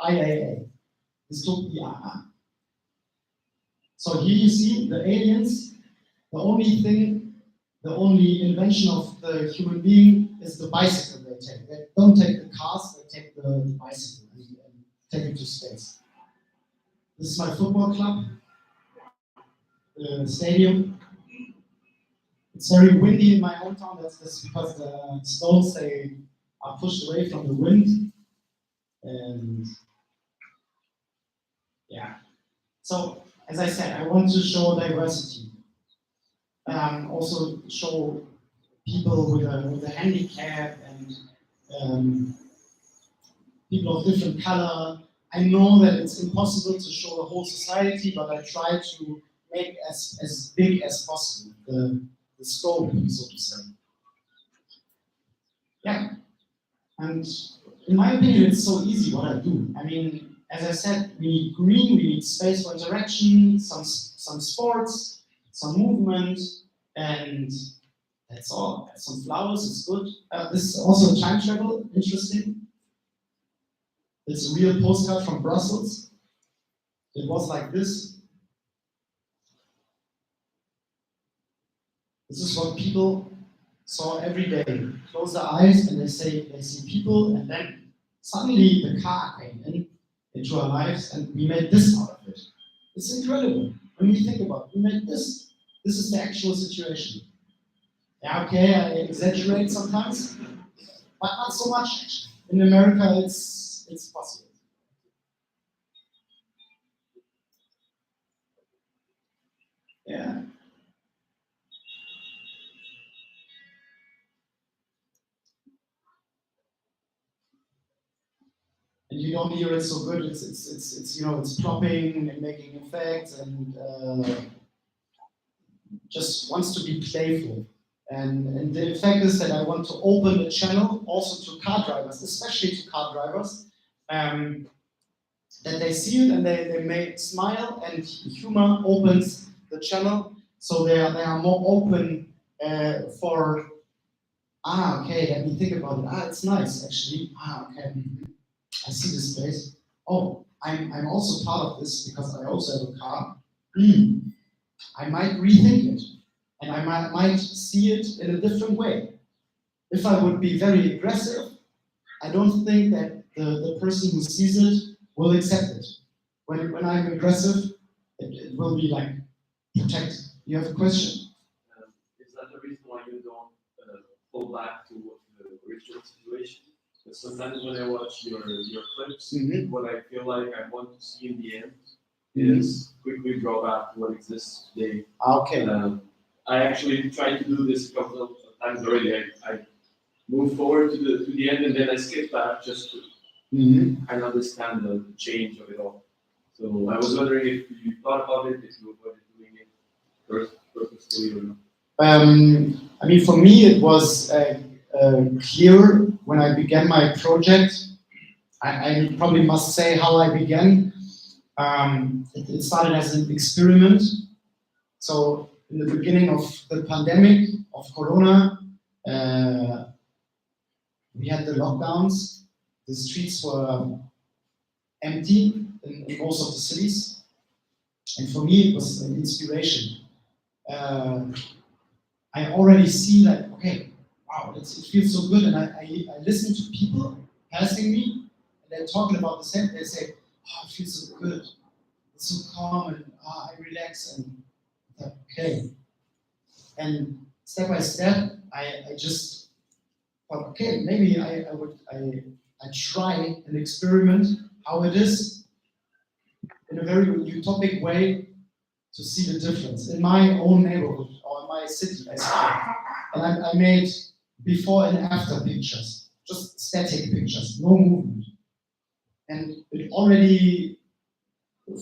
[SPEAKER 5] IAA. Dystopia. So here you see the aliens. The only thing the only invention of the human being is the bicycle they take. They don't take the cars, they take the bicycle and take it to space. This is my football club, the stadium. It's very windy in my hometown. That's because the stones, they are pushed away from the wind. And yeah. So, as I said, I want to show diversity. Also show people with a handicap and people of different color. I know that it's impossible to show the whole society, but I try to make as big as possible the scope, so to say. Yeah, and in my opinion, it's so easy what I do. I mean, as I said, we need green, we need space for interaction, some sports, some movement, and that's all. Some flowers, it's good. This is also time travel, interesting. It's a real postcard from Brussels. It was like this. This is what people saw every day. Close their eyes and they see people, and then suddenly the car came into our lives and we made this out of it. It's incredible. When you think about it, we made this. This is the actual situation. Yeah, okay, I exaggerate sometimes, but not so much actually. In America, it's possible. Yeah. And you don't hear it so good. It's you know, it's plopping and making effects and just wants to be playful. And the effect is that I want to open the channel also to car drivers, especially to car drivers, that they see it and they may smile, and humor opens the channel, so they are more open for, okay, let me think about it. It's nice actually. Okay, I see this place. Oh, I'm also part of this because I also have a car. I might rethink it, and I might see it in a different way. If I would be very aggressive, I don't think that the person who sees it will accept it. When I'm aggressive, it will be like, protect. You have a question?
[SPEAKER 3] Is that the reason why you don't fall back to the original situation? Because sometimes when I watch your clips, what I feel like I want to see in the end is quickly draw back to what exists today.
[SPEAKER 5] Okay.
[SPEAKER 3] I actually tried to do this a couple of times already. I move forward to the end and then I skip back just to kind of understand the change of it all. So I was wondering if you thought about it, if you were doing it purposefully or not.
[SPEAKER 5] I mean, for me, it was clear when I began my project. I probably must say how I began. It started as an experiment. So in the beginning of the pandemic of Corona, we had the lockdowns. The streets were empty in most of the cities. And for me, it was an inspiration. I already see that, okay, wow, it feels so good. And I listen to people passing me, and they're talking about the same. They say, oh, it feels so good. It's so calm, and I relax. And I thought, okay. And step by step, I just thought, okay, maybe I try and experiment how it is in a very utopic way to see the difference in my own neighborhood or in my city. And I made before and after pictures, just static pictures, no movement. And it already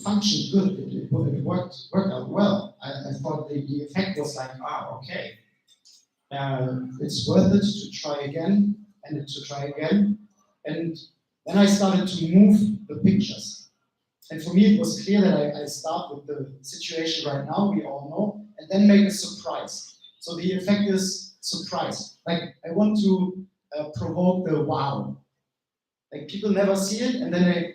[SPEAKER 5] functioned good. It worked out well. I thought the effect was like, okay, it's worth it to try again and to try again. And then I started to move the pictures. And for me, it was clear that I start with the situation right now, we all know, and then make a surprise. So the effect is surprise. Like, I want to provoke the wow. Like, people never see it, and then they,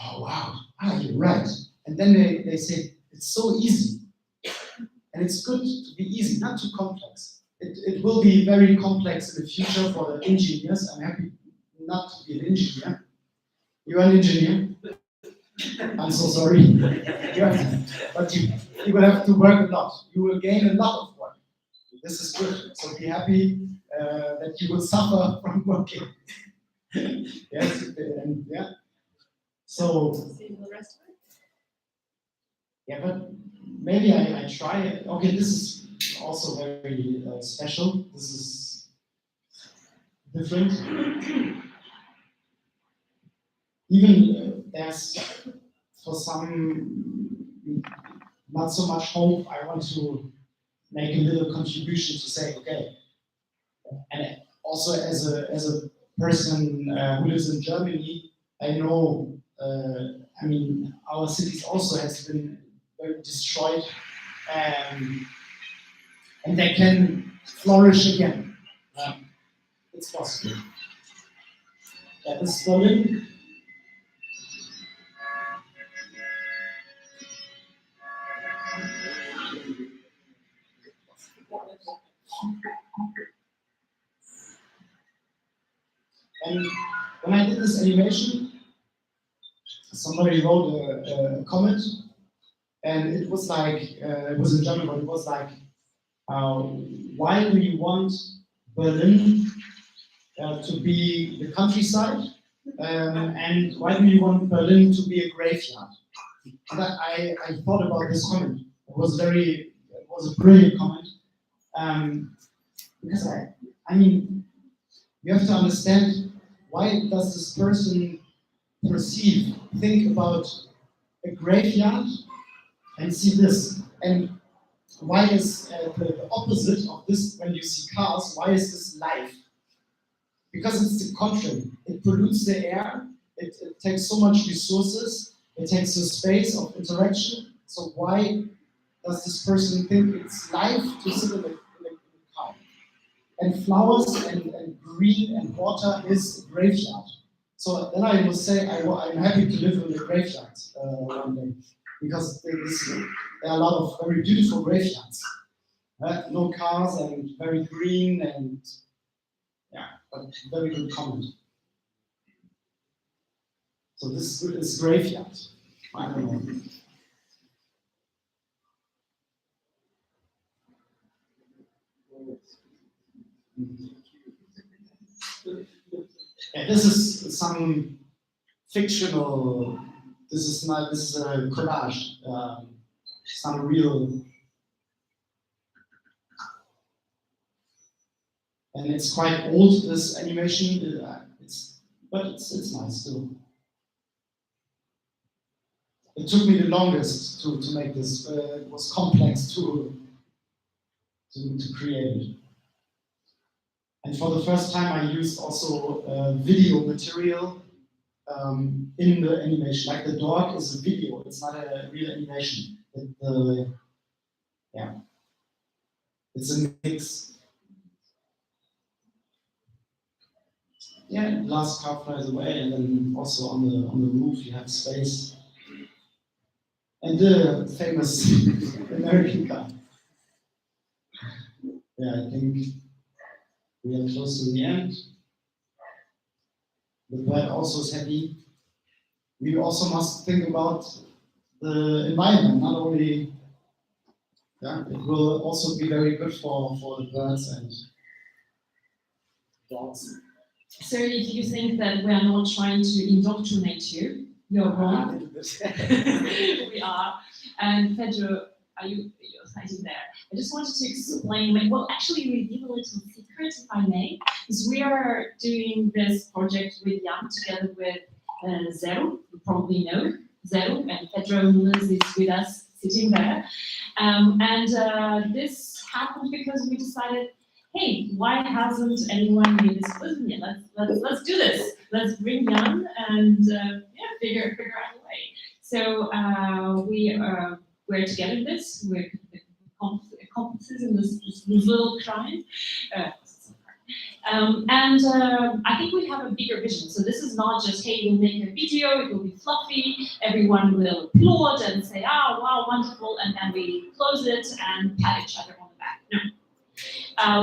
[SPEAKER 5] oh wow, you're right. And then they say, it's so easy. And it's good to be easy, not too complex. it will be very complex in the future for the engineers. I'm happy not to be an engineer. You're an engineer. I'm so sorry. But you will have to work a lot. You will gain a lot of work. This is good. So be happy that you will suffer from working. Yes, and yeah. So
[SPEAKER 7] See the rest of it.
[SPEAKER 5] yeah, but maybe I try it. Okay, this is also very special. This is different. Even there's for some not so much hope. I want to make a little contribution to say, okay, and also as a person who lives in Germany, I know. I mean, our cities also has been very destroyed, and they can flourish again. It's possible. Yeah, this is Berlin. And when I did this animation, somebody wrote a comment, and it was like, it was in German, but it was like, why do you want Berlin to be the countryside? And why do you want Berlin to be a graveyard? And I thought about this comment. It was a brilliant comment. Because I mean, you have to understand, why does this person think about a graveyard and see this? And why is the opposite of this, when you see cars, why is this life? Because it's the contrary. It pollutes the air, it takes so much resources, it takes a space of interaction. So why does this person think it's life to sit in a car? And flowers and green and water is a graveyard. So then I will say I'm happy to live in the graveyard one day, because there are a lot of very beautiful graveyards. No cars and very green and yeah, but very good comment. So this is graveyard. I don't know. Yeah, this is some fictional. This is a collage. Some real. And it's quite old, this animation. But it's nice still. It took me the longest to make this. It was complex to create it. And for the first time, I used also video material in the animation. Like the dog is a video; it's not a real animation. It's a mix. Yeah, last car flies away, and then also on the roof you have space. And the famous American car. Yeah, I think we are close to the end. The bird also is happy. We also must think about the environment, not only. Yeah, it will also be very good for the birds and dogs.
[SPEAKER 1] So if you think that we are not trying to indoctrinate you, you're wrong. We are. And Pedro, you're sitting there. I just wanted to explain, well, actually reveal a little secret, if I may, is we are doing this project with Jan together with Zero, you probably know Zero, and Pedro Nunes is with us sitting there. This happened because we decided, hey, why hasn't anyone made this person yet? Let's do this. Let's bring Jan and figure out a way. So we're together in this. We're accomplices in this little crime. I think we have a bigger vision. So this is not just, hey, we'll make a video, it will be fluffy, everyone will applaud and say, oh, wow, wonderful, and then we close it and pat each other on the back. No.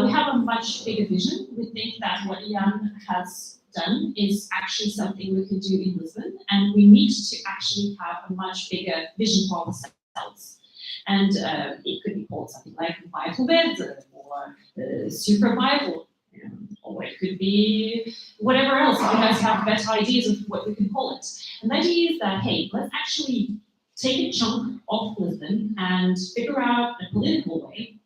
[SPEAKER 1] we have a much bigger vision. We think that what Jan has done is actually something we can do in Lisbon, and we need to actually have a much bigger vision for ourselves. And it could be called something like Bairro Verde or Super Bairro, or it could be whatever else. If you guys have better ideas of what we can call it. And the idea is that, hey, let's actually take a chunk of Lisbon and figure out a political way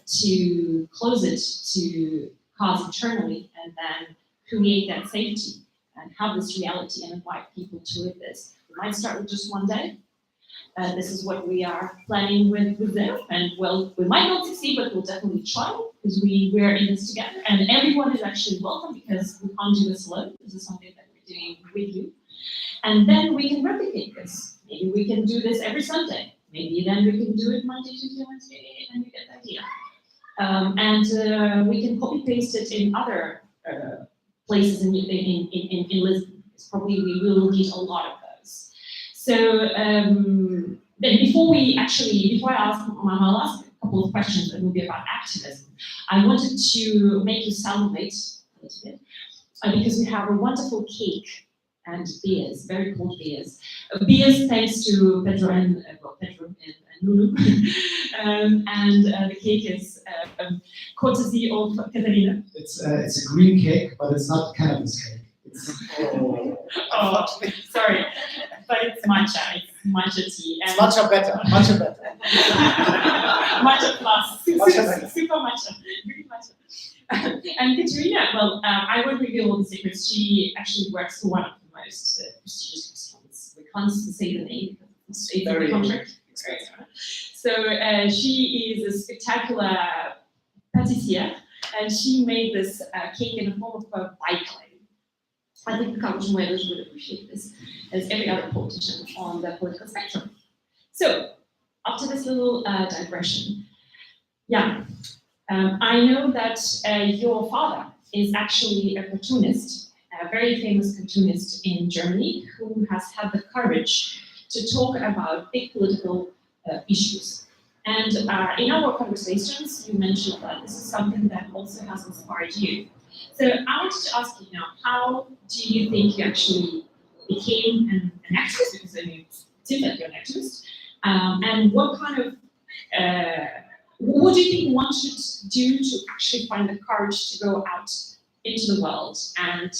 [SPEAKER 1] to close it to cars internally and then create that safety and have this reality and invite people to live this. We might start with just one day. This is what we are planning with them, and well, we might not succeed, but we'll definitely try because we're in this together, and everyone is actually welcome because we can't do this alone. This is something that we're doing with you, and then we can replicate this. Maybe we can do this every Sunday. Maybe then we can do it Monday, Tuesday, Wednesday, and you get the idea. And we can copy paste it in other places in Lisbon. Probably we will need a lot of those. So then before I ask my last couple of questions that will be about activism, I wanted to make you salivate a little bit because we have a wonderful cake and beers, very cold beers. Beers thanks to Pedro and Lulu. And the cake is courtesy of Catarina.
[SPEAKER 5] It's a green cake, but it's not cannabis cake.
[SPEAKER 1] Oh, sorry, but it's matcha. It's matcha tea.
[SPEAKER 2] It's matcha better, matcha better.
[SPEAKER 1] Matcha plus,
[SPEAKER 2] Matcha better.
[SPEAKER 1] super matcha, green matcha. And Katerina, well, I won't reveal all the secrets. She actually works for one of the most prestigious restaurants. We can't say the name because it's a contract. So she is a spectacular patissier, and she made this cake in the form of a bike lane. I think Carlos Moedas would appreciate this, as every other politician on the political spectrum. So, after this little digression, yeah, I know that your father is actually a cartoonist, a very famous cartoonist in Germany, who has had the courage to talk about big political issues. And in our conversations, you mentioned that this is something that also has inspired you. So I wanted to ask you now, how do you think you actually became an activist? Because I mean, it seems like you're an activist. And what kind of, what do you think one should do to actually find the courage to go out into the world and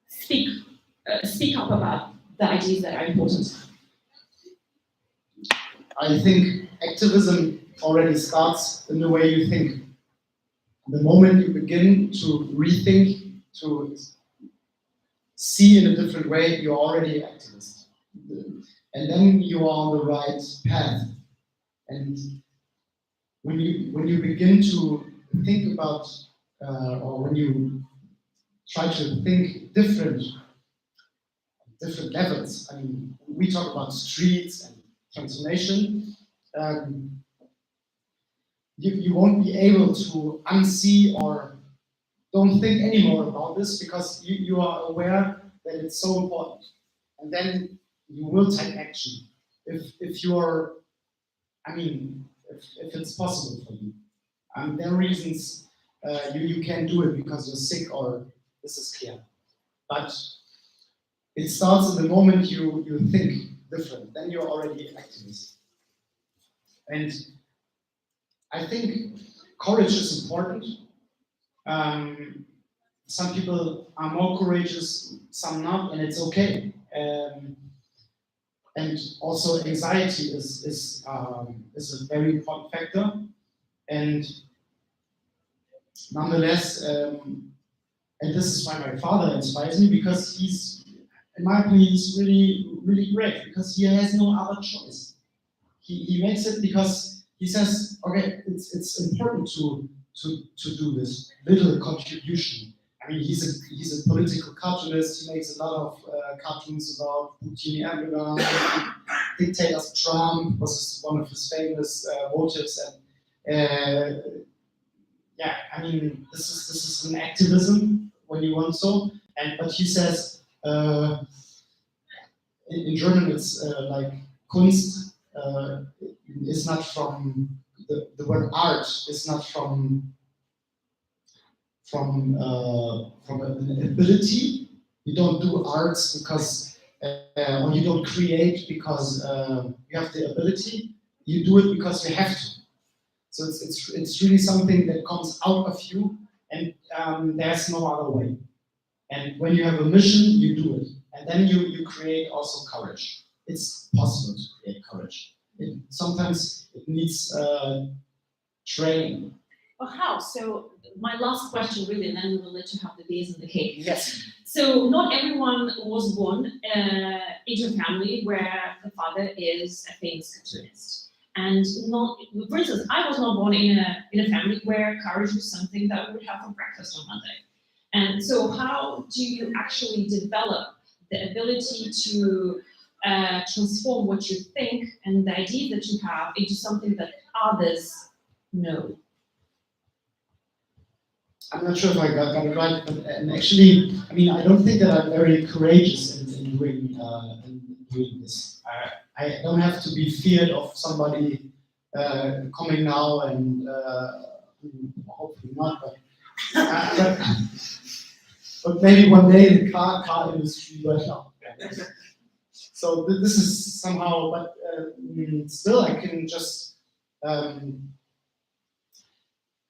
[SPEAKER 1] speak up about the ideas that are important?
[SPEAKER 5] I think activism already starts in the way you think. The moment you begin to rethink, to see in a different way, you're already an activist. And then you are on the right path. And when you begin to think about, or when you try to think different levels, I mean, we talk about streets and transformation, you won't be able to unsee or don't think anymore about this because you are aware that it's so important. And then you will take action if you are, I mean, if it's possible for you. There are reasons you can't do it because you're sick or this is clear. But it starts in the moment you think different, then you're already an activist. And I think courage is important. Some people are more courageous, some not, and it's okay. And also anxiety is a very important factor. And nonetheless, and this is why my father inspires me, because he's, in my opinion, he's really, really great, because he has no other choice. He makes it because he says, okay, it's important to do this little contribution. I mean, he's a political cartoonist. He makes a lot of cartoons about Putin, Erdogan, dictators. Trump was one of his famous motives, and yeah, I mean, this is an activism when you want so. But he says in German it's like Kunst is not from the word art is not from an ability. You don't do arts because, or you don't create because you have the ability. You do it because you have to. So it's really something that comes out of you, and there's no other way. And when you have a mission, you do it, and then you create also courage. It's possible to create courage. Sometimes it needs training.
[SPEAKER 1] Well, how? So my last question really, and then we will let you have the beers and the cake.
[SPEAKER 2] Yes.
[SPEAKER 1] So not everyone was born into a family where the father is a famous cartoonist. And not, for instance, I was not born in a family where courage was something that we would have for breakfast on Monday. And so how do you actually develop the ability to transform what you think and the idea that you have into something that others know?
[SPEAKER 5] I'm not sure if I got it right, but and actually, I mean, I don't think that I'm very courageous in doing this. I don't have to be feared of somebody coming now and hopefully not, but maybe one day in the car industry, but no. So this is somehow, but still I can just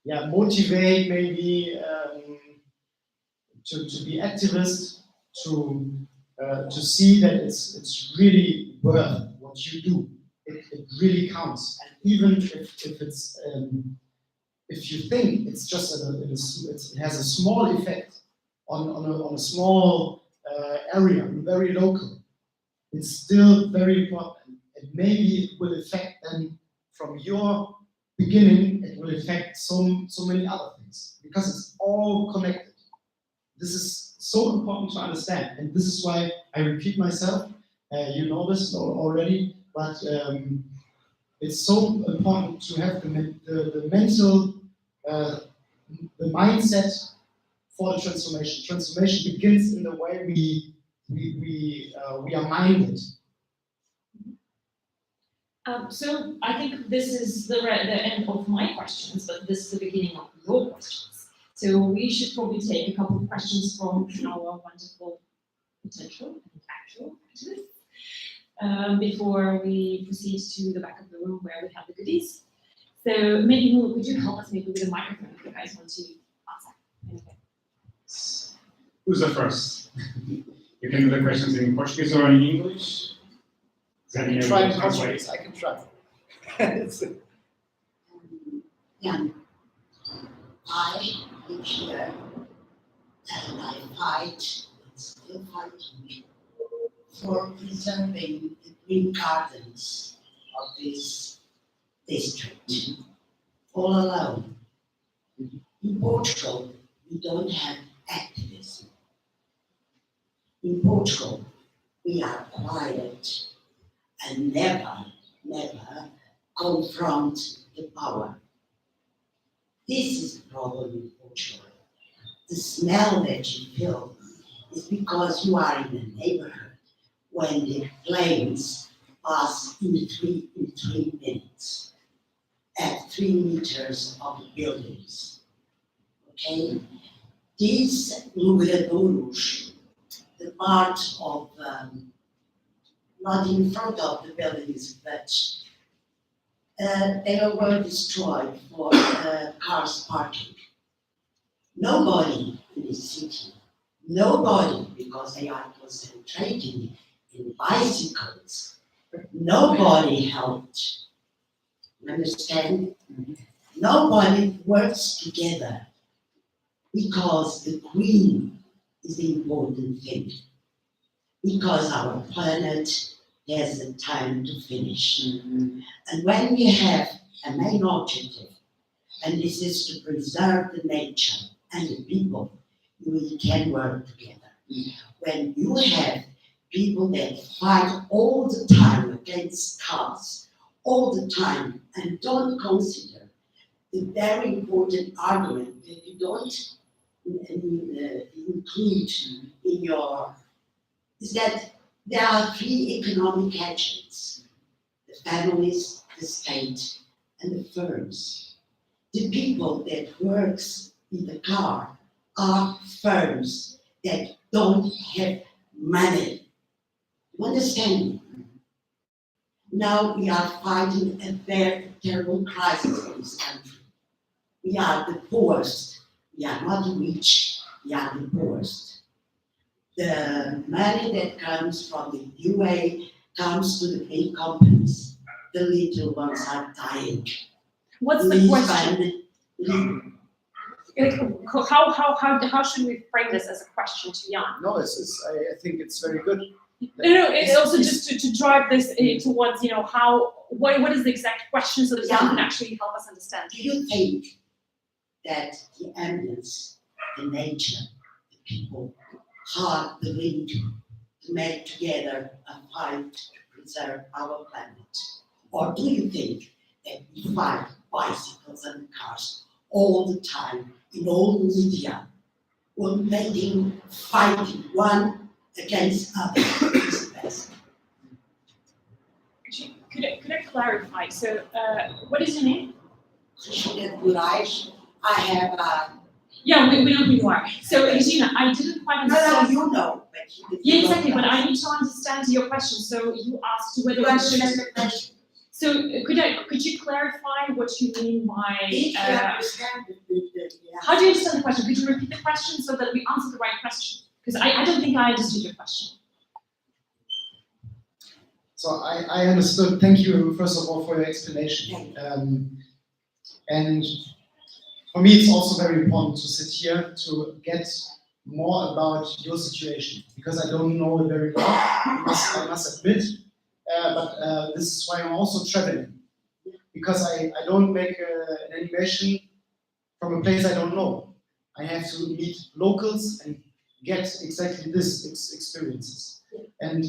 [SPEAKER 5] motivate maybe to be activist, to see that it's really worth what you do. It really counts, and even if it's if you think it's just it has a small effect on a small area, very local, it's still very important. And maybe it will affect them from your beginning. It will affect so many other things because it's all connected. This is so important to understand, and this is why I repeat myself. You know this already, but it's so important to have the mental, the mindset for the transformation. Transformation begins in the way we are minded.
[SPEAKER 1] So I think this is the end of my questions, but this is the beginning of your questions. So we should probably take a couple of questions from our wonderful potential and actual activists before we proceed to the back of the room where we have the goodies. So maybe would you help us maybe with a microphone if you guys want to answer? Okay.
[SPEAKER 8] Who's the first? You can do the questions in Portuguese or in English. Jardineiro
[SPEAKER 2] Try
[SPEAKER 8] will translate.
[SPEAKER 2] Portuguese. I can try.
[SPEAKER 9] Jan, I live here and I fight, and still fighting, for preserving the green gardens of this district, all alone. In Portugal, we don't have activism. In Portugal, we are quiet and never confront the power. This is the problem in Portugal. The smell that you feel is because you are in a neighborhood when the planes pass in 3 minutes at 3 meters of the buildings. Okay? These lugradouros, the part of not in front of the buildings, but they were destroyed for cars parking. Nobody in the city, nobody, because they are concentrating in bicycles, nobody helped. Understand? Nobody works together because the green is the important thing. Because our planet has the time to finish. And when we have a main objective, and this is to preserve the nature and the people, we can work together. When you have people that fight all the time against cars, all the time, and don't consider the very important argument that you don't include in your, is that there are 3 economic agents: the families, the state, and the firms. The people that works in the car are firms that don't have money. You understand me? Now we are fighting a very terrible crisis in this country. We are the poorest. We are not rich. We are the poorest. The money that comes from the UA comes to the big companies. The little ones are dying.
[SPEAKER 7] What's the question?
[SPEAKER 9] Lisbon,
[SPEAKER 7] How should we frame this as a question to Jan?
[SPEAKER 2] No, I think it's very good.
[SPEAKER 7] No, it's also just to drive this towards, what is the exact question so that Jan can actually help us understand.
[SPEAKER 9] do you think that the ambience, the nature, the people are the link to make together a fight to preserve our planet? Or do you think that we fight bicycles and cars all the time in all media, fighting one against other is the best?
[SPEAKER 7] Could I clarify? So, what is your name?
[SPEAKER 9] I have
[SPEAKER 7] Yeah, we know who you are. So, Regina, I didn't quite understand.
[SPEAKER 9] you know, but you
[SPEAKER 7] Yeah, exactly. But I need to understand your question. So, you asked whether
[SPEAKER 9] You
[SPEAKER 7] we
[SPEAKER 9] understand
[SPEAKER 7] should.
[SPEAKER 9] the question?
[SPEAKER 7] So, could you clarify what you mean by?
[SPEAKER 9] If you understand
[SPEAKER 7] How do you understand the question? Could you repeat the question so that we answer the right question? Because I don't think I understood your question.
[SPEAKER 5] So I understood. Thank you, first of all, for your explanation. And for me, it's also very important to sit here to get more about your situation, because I don't know it very well, I must admit. But this is why I'm also traveling, because I don't make an animation from a place I don't know. I have to meet locals and get exactly this experiences. And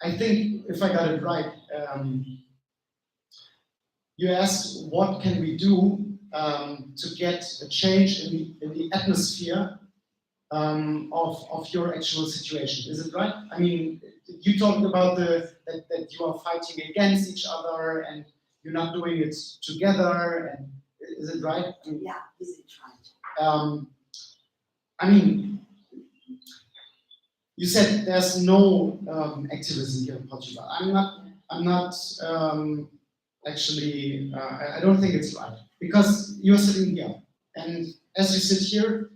[SPEAKER 5] I think if I got it right, you asked what can we do to get a change in the atmosphere of your actual situation. Is it right? I mean, you talked about that you are fighting against each other and you're not doing it together. And is it right? I mean,
[SPEAKER 9] Yeah, is it right?
[SPEAKER 5] I mean, you said there's no activism here in Portugal. I'm not actually. I don't think it's right, because you're sitting here, and as you sit here,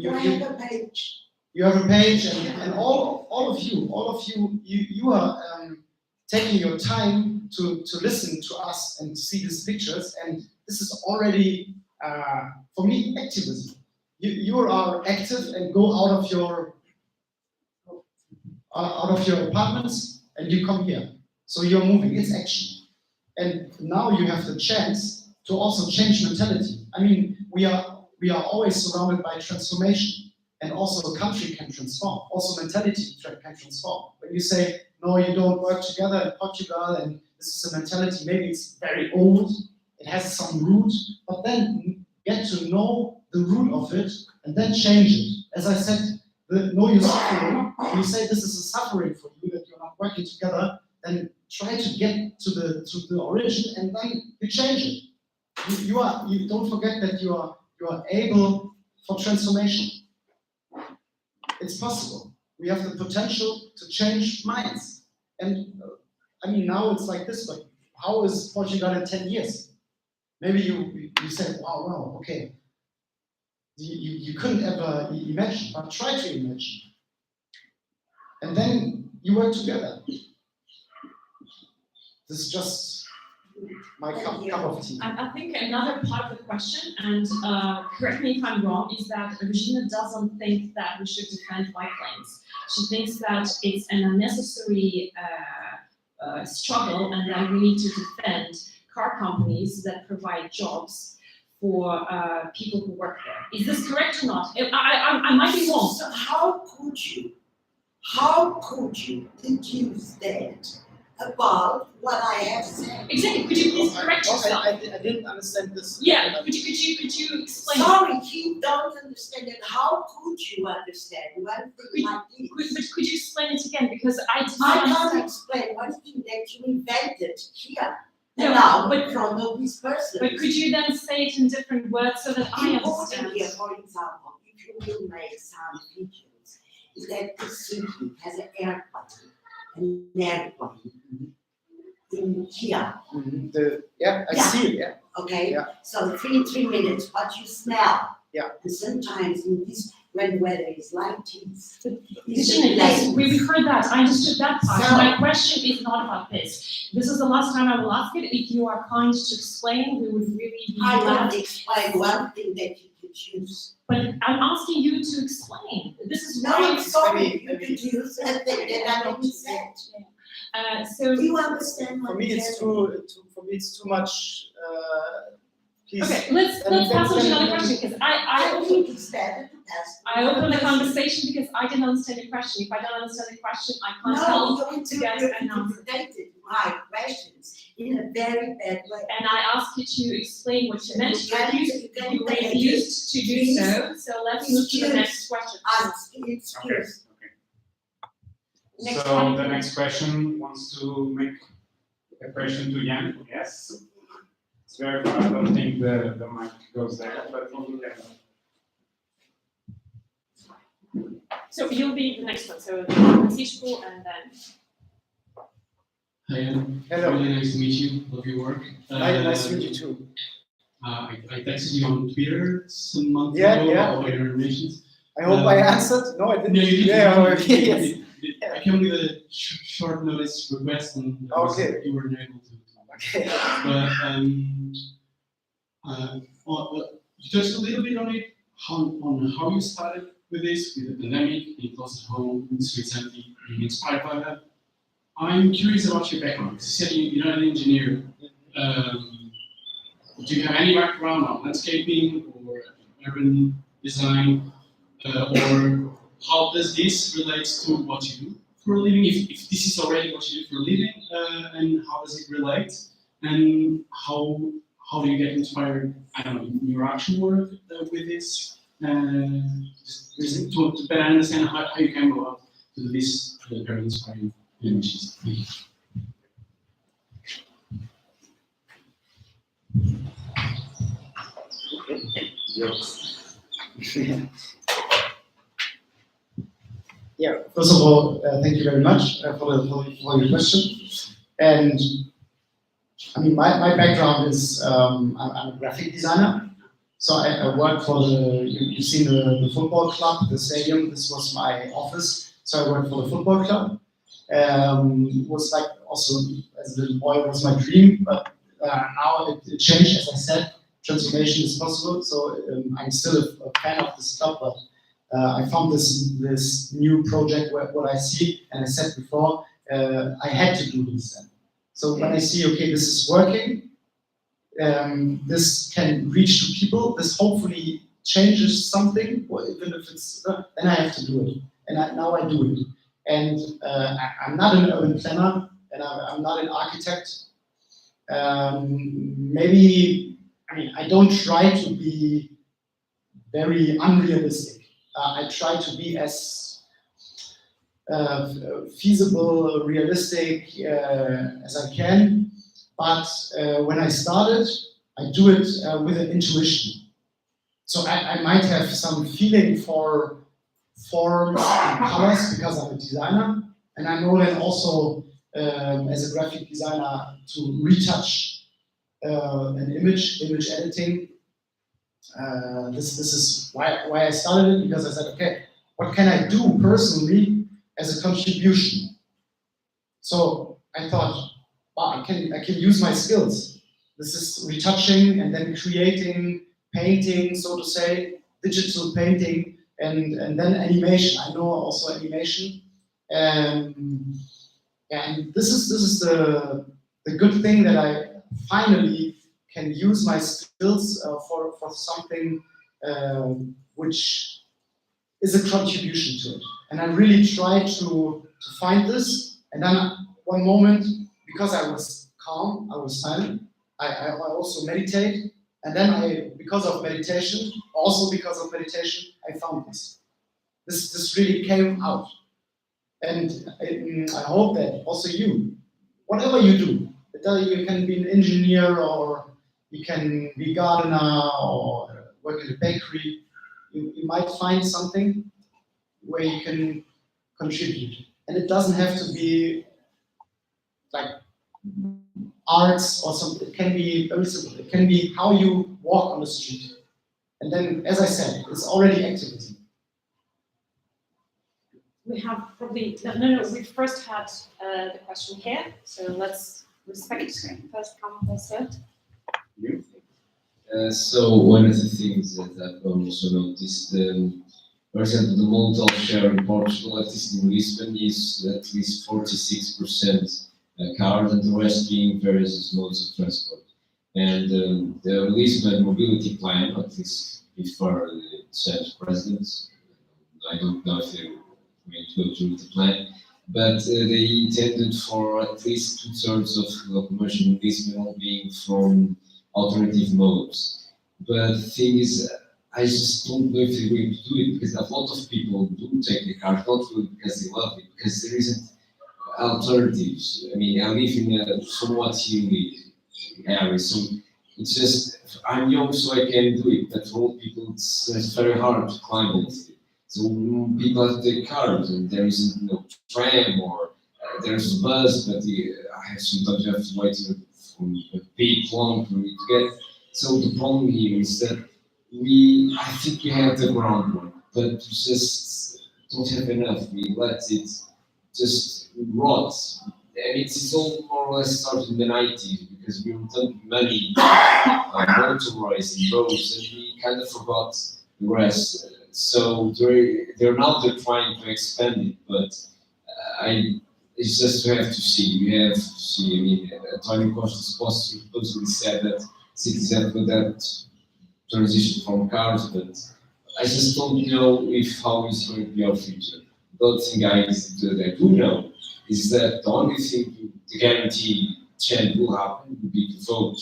[SPEAKER 5] you
[SPEAKER 9] have a page.
[SPEAKER 5] You have a page, and all of you are taking your time to listen to us and see these pictures, and this is already for me activism. You are active and go out of your apartments and you come here. So you're moving. It's action, and now you have the chance to also change mentality. I mean, we are always surrounded by transformation, and also a country can transform. Also mentality can transform. When you say, no, you don't work together in Portugal, and this is a mentality, maybe it's very old, it has some root, but then get to know the root of it, and then change it. As I said, know your suffering. When you say this is a suffering for you, that you're not working together, then try to get to the origin, and then you change it. You don't forget that you are able for transformation. It's possible. We have the potential to change minds. And I mean, now it's like this, but how is Portugal in 10 years? Maybe you said, wow, okay. You couldn't ever imagine, but try to imagine. And then you work together. This is just my cup of tea.
[SPEAKER 1] I think another part of the question, and correct me if I'm wrong, is that Regina doesn't think that we should defend biplanes. She thinks that it's an unnecessary struggle, and that we need to defend car companies that provide jobs for people who work there. Is this correct or not? I might be wrong.
[SPEAKER 9] So how could you deduce that about what I have said?
[SPEAKER 1] Exactly. Could you please correct yourself?
[SPEAKER 2] I didn't understand this.
[SPEAKER 1] Yeah. Could you explain?
[SPEAKER 9] Sorry, you don't understand it. How could you understand one thing like this?
[SPEAKER 1] Could you explain it again? Because I did
[SPEAKER 9] I
[SPEAKER 1] not
[SPEAKER 9] can't
[SPEAKER 1] understand.
[SPEAKER 9] explain one thing that you invented here.
[SPEAKER 7] No,
[SPEAKER 9] now
[SPEAKER 7] but-
[SPEAKER 9] in front of this person.
[SPEAKER 7] But could you then say it in different words so that I
[SPEAKER 9] Important
[SPEAKER 7] understand?
[SPEAKER 9] here, for example, if you will make some videos, is that the city has an airplane in here,
[SPEAKER 2] I
[SPEAKER 9] Yeah.
[SPEAKER 2] see it, yeah.
[SPEAKER 9] okay?
[SPEAKER 2] Yeah.
[SPEAKER 9] So 3 minutes, but you smell.
[SPEAKER 2] Yeah.
[SPEAKER 9] And sometimes in this, when weather is like this.
[SPEAKER 7] Christina, yes, we heard that, I understood that part.
[SPEAKER 9] So-
[SPEAKER 7] My question is not about this. This is the last time I will ask it. If you are kind to explain, we would really be
[SPEAKER 9] I
[SPEAKER 7] glad.
[SPEAKER 9] will explain one thing that you could use.
[SPEAKER 7] But I'm asking you to explain. This is
[SPEAKER 9] No,
[SPEAKER 7] why.
[SPEAKER 9] I'm sorry,
[SPEAKER 2] Maybe-
[SPEAKER 9] you could use a thing that I don't said.
[SPEAKER 7] So,
[SPEAKER 9] Do you understand what
[SPEAKER 2] For me, it's too much, please.
[SPEAKER 7] okay, let's
[SPEAKER 2] then-
[SPEAKER 7] pass on to
[SPEAKER 2] then-
[SPEAKER 7] another question, because I
[SPEAKER 9] I
[SPEAKER 7] opened,
[SPEAKER 9] think it's better to ask.
[SPEAKER 7] I opened the conversation because I didn't understand the question. If I don't understand the question, I can't help.
[SPEAKER 9] No, you
[SPEAKER 7] to get an answer.
[SPEAKER 9] interpreted my questions in a very bad way.
[SPEAKER 7] And I asked you to explain what you meant.
[SPEAKER 9] You can
[SPEAKER 7] You
[SPEAKER 9] take it.
[SPEAKER 7] refused to do so let's move to the next question.
[SPEAKER 9] Ask,
[SPEAKER 8] Okay,
[SPEAKER 9] excuse.
[SPEAKER 8] okay.
[SPEAKER 7] Next
[SPEAKER 8] So
[SPEAKER 7] one.
[SPEAKER 8] the next question wants to make a question to Jan. Yes. It's very far. I don't think the mic goes there, but
[SPEAKER 7] So you'll be the next one, so Francisco and then.
[SPEAKER 10] Hi, Anne.
[SPEAKER 2] Hello.
[SPEAKER 10] Really nice to meet you. Love your work.
[SPEAKER 2] Nice to meet you too.
[SPEAKER 10] I texted you on Twitter some months
[SPEAKER 2] Yeah,
[SPEAKER 10] ago
[SPEAKER 2] yeah.
[SPEAKER 10] about your donations.
[SPEAKER 2] I hope I answered. No, I didn't.
[SPEAKER 10] No, you did.
[SPEAKER 2] Yeah,
[SPEAKER 10] you
[SPEAKER 2] okay,
[SPEAKER 10] did,
[SPEAKER 2] yes.
[SPEAKER 10] you did. I came with a short notice request and
[SPEAKER 2] Okay.
[SPEAKER 10] you weren't able to.
[SPEAKER 2] Okay.
[SPEAKER 10] But you touched a little bit on it, on how you started with this, with the pandemic, being close at home, the streets empty, being inspired by that. I'm curious about your background. You said you're not an engineer. Do you have any background on landscaping or urban design, or how does this relate to what you do for a living? If this is already what you do for a living, and how does it relate? And how do you get inspired? I don't know, in your actual work with this? Just to better understand how you came about to do this very inspiring images.
[SPEAKER 5] Yeah, first of all, thank you very much for your question. And I mean, my background is I'm a graphic designer. So I work for you've seen the football club, the stadium. This was my office. So I worked for the football club. Was like also as a little boy was my dream, but now it changed. As I said, transformation is possible. So I'm still a fan of this club, but I found this new project where what I see, and I said before, I had to do this then. So when I see, okay, this is working, this can reach to people, this hopefully changes something, or even if it's, then I have to do it. And now I do it. And I'm not an urban planner, and I'm not an architect. Maybe, I mean, I don't try to be very unrealistic. I try to be as feasible, realistic as I can. But when I started, I do it with an intuition. So I might have some feeling for forms and colors because I'm a designer, and I know then also as a graphic designer to retouch an image editing. This is why I started it, because I said, okay, what can I do personally as a contribution? So I thought, wow, I can use my skills. This is retouching and then creating, painting, so to say, digital painting, and then animation. I know also animation, and this is the good thing that I finally can use my skills for something which is a contribution to it. And I really try to find this. And then one moment, because I was calm, I was silent, I also meditate. And then because of meditation, I found this. This really came out. And I hope that also you, whatever you do, You can be an engineer, or you can be a gardener, or work in a bakery. You might find something where you can contribute. And it doesn't have to be like arts or something. It can be very simple. It can be how you walk on the street. And then, as I said, it's already activism.
[SPEAKER 7] We have probably, no, we first had the question here, so let's respect first come, first served.
[SPEAKER 6] So one of the things that I've also noticed, for example, the modal share in Portugal, at least in Lisbon, is at least 46% cars and the rest being various modes of transport. And the Lisbon mobility plan, at least before the Czech president, I don't know if they're going to go through the plan, but they intended for at least 2/3 of locomotion in Lisbon all being from alternative modes. But the thing is, I just don't know if they're going to do it, because a lot of people do take the car, not really because they love it, because there isn't alternatives. I mean, I live in a somewhat hilly area, so it's just, I'm young so I can do it, but for old people it's very hard to climb it. So people have to take cars, and there isn't no tram, or there's a bus, but sometimes you have to wait for a big long for it to get. So the problem here is that I think we have the groundwork, but we just don't have enough. We let it just rot. And it's all more or less started in the 90s, because we were dumping money on motorways and roads, and we kind of forgot the rest. So they're trying to expand it, but it's just we have to see. We have to see. I mean, Tony Costa supposedly said that cities have to adapt transition from cars, but I just don't know how it's going to be our future. The other thing I do know is that the only thing to guarantee change will happen would be to vote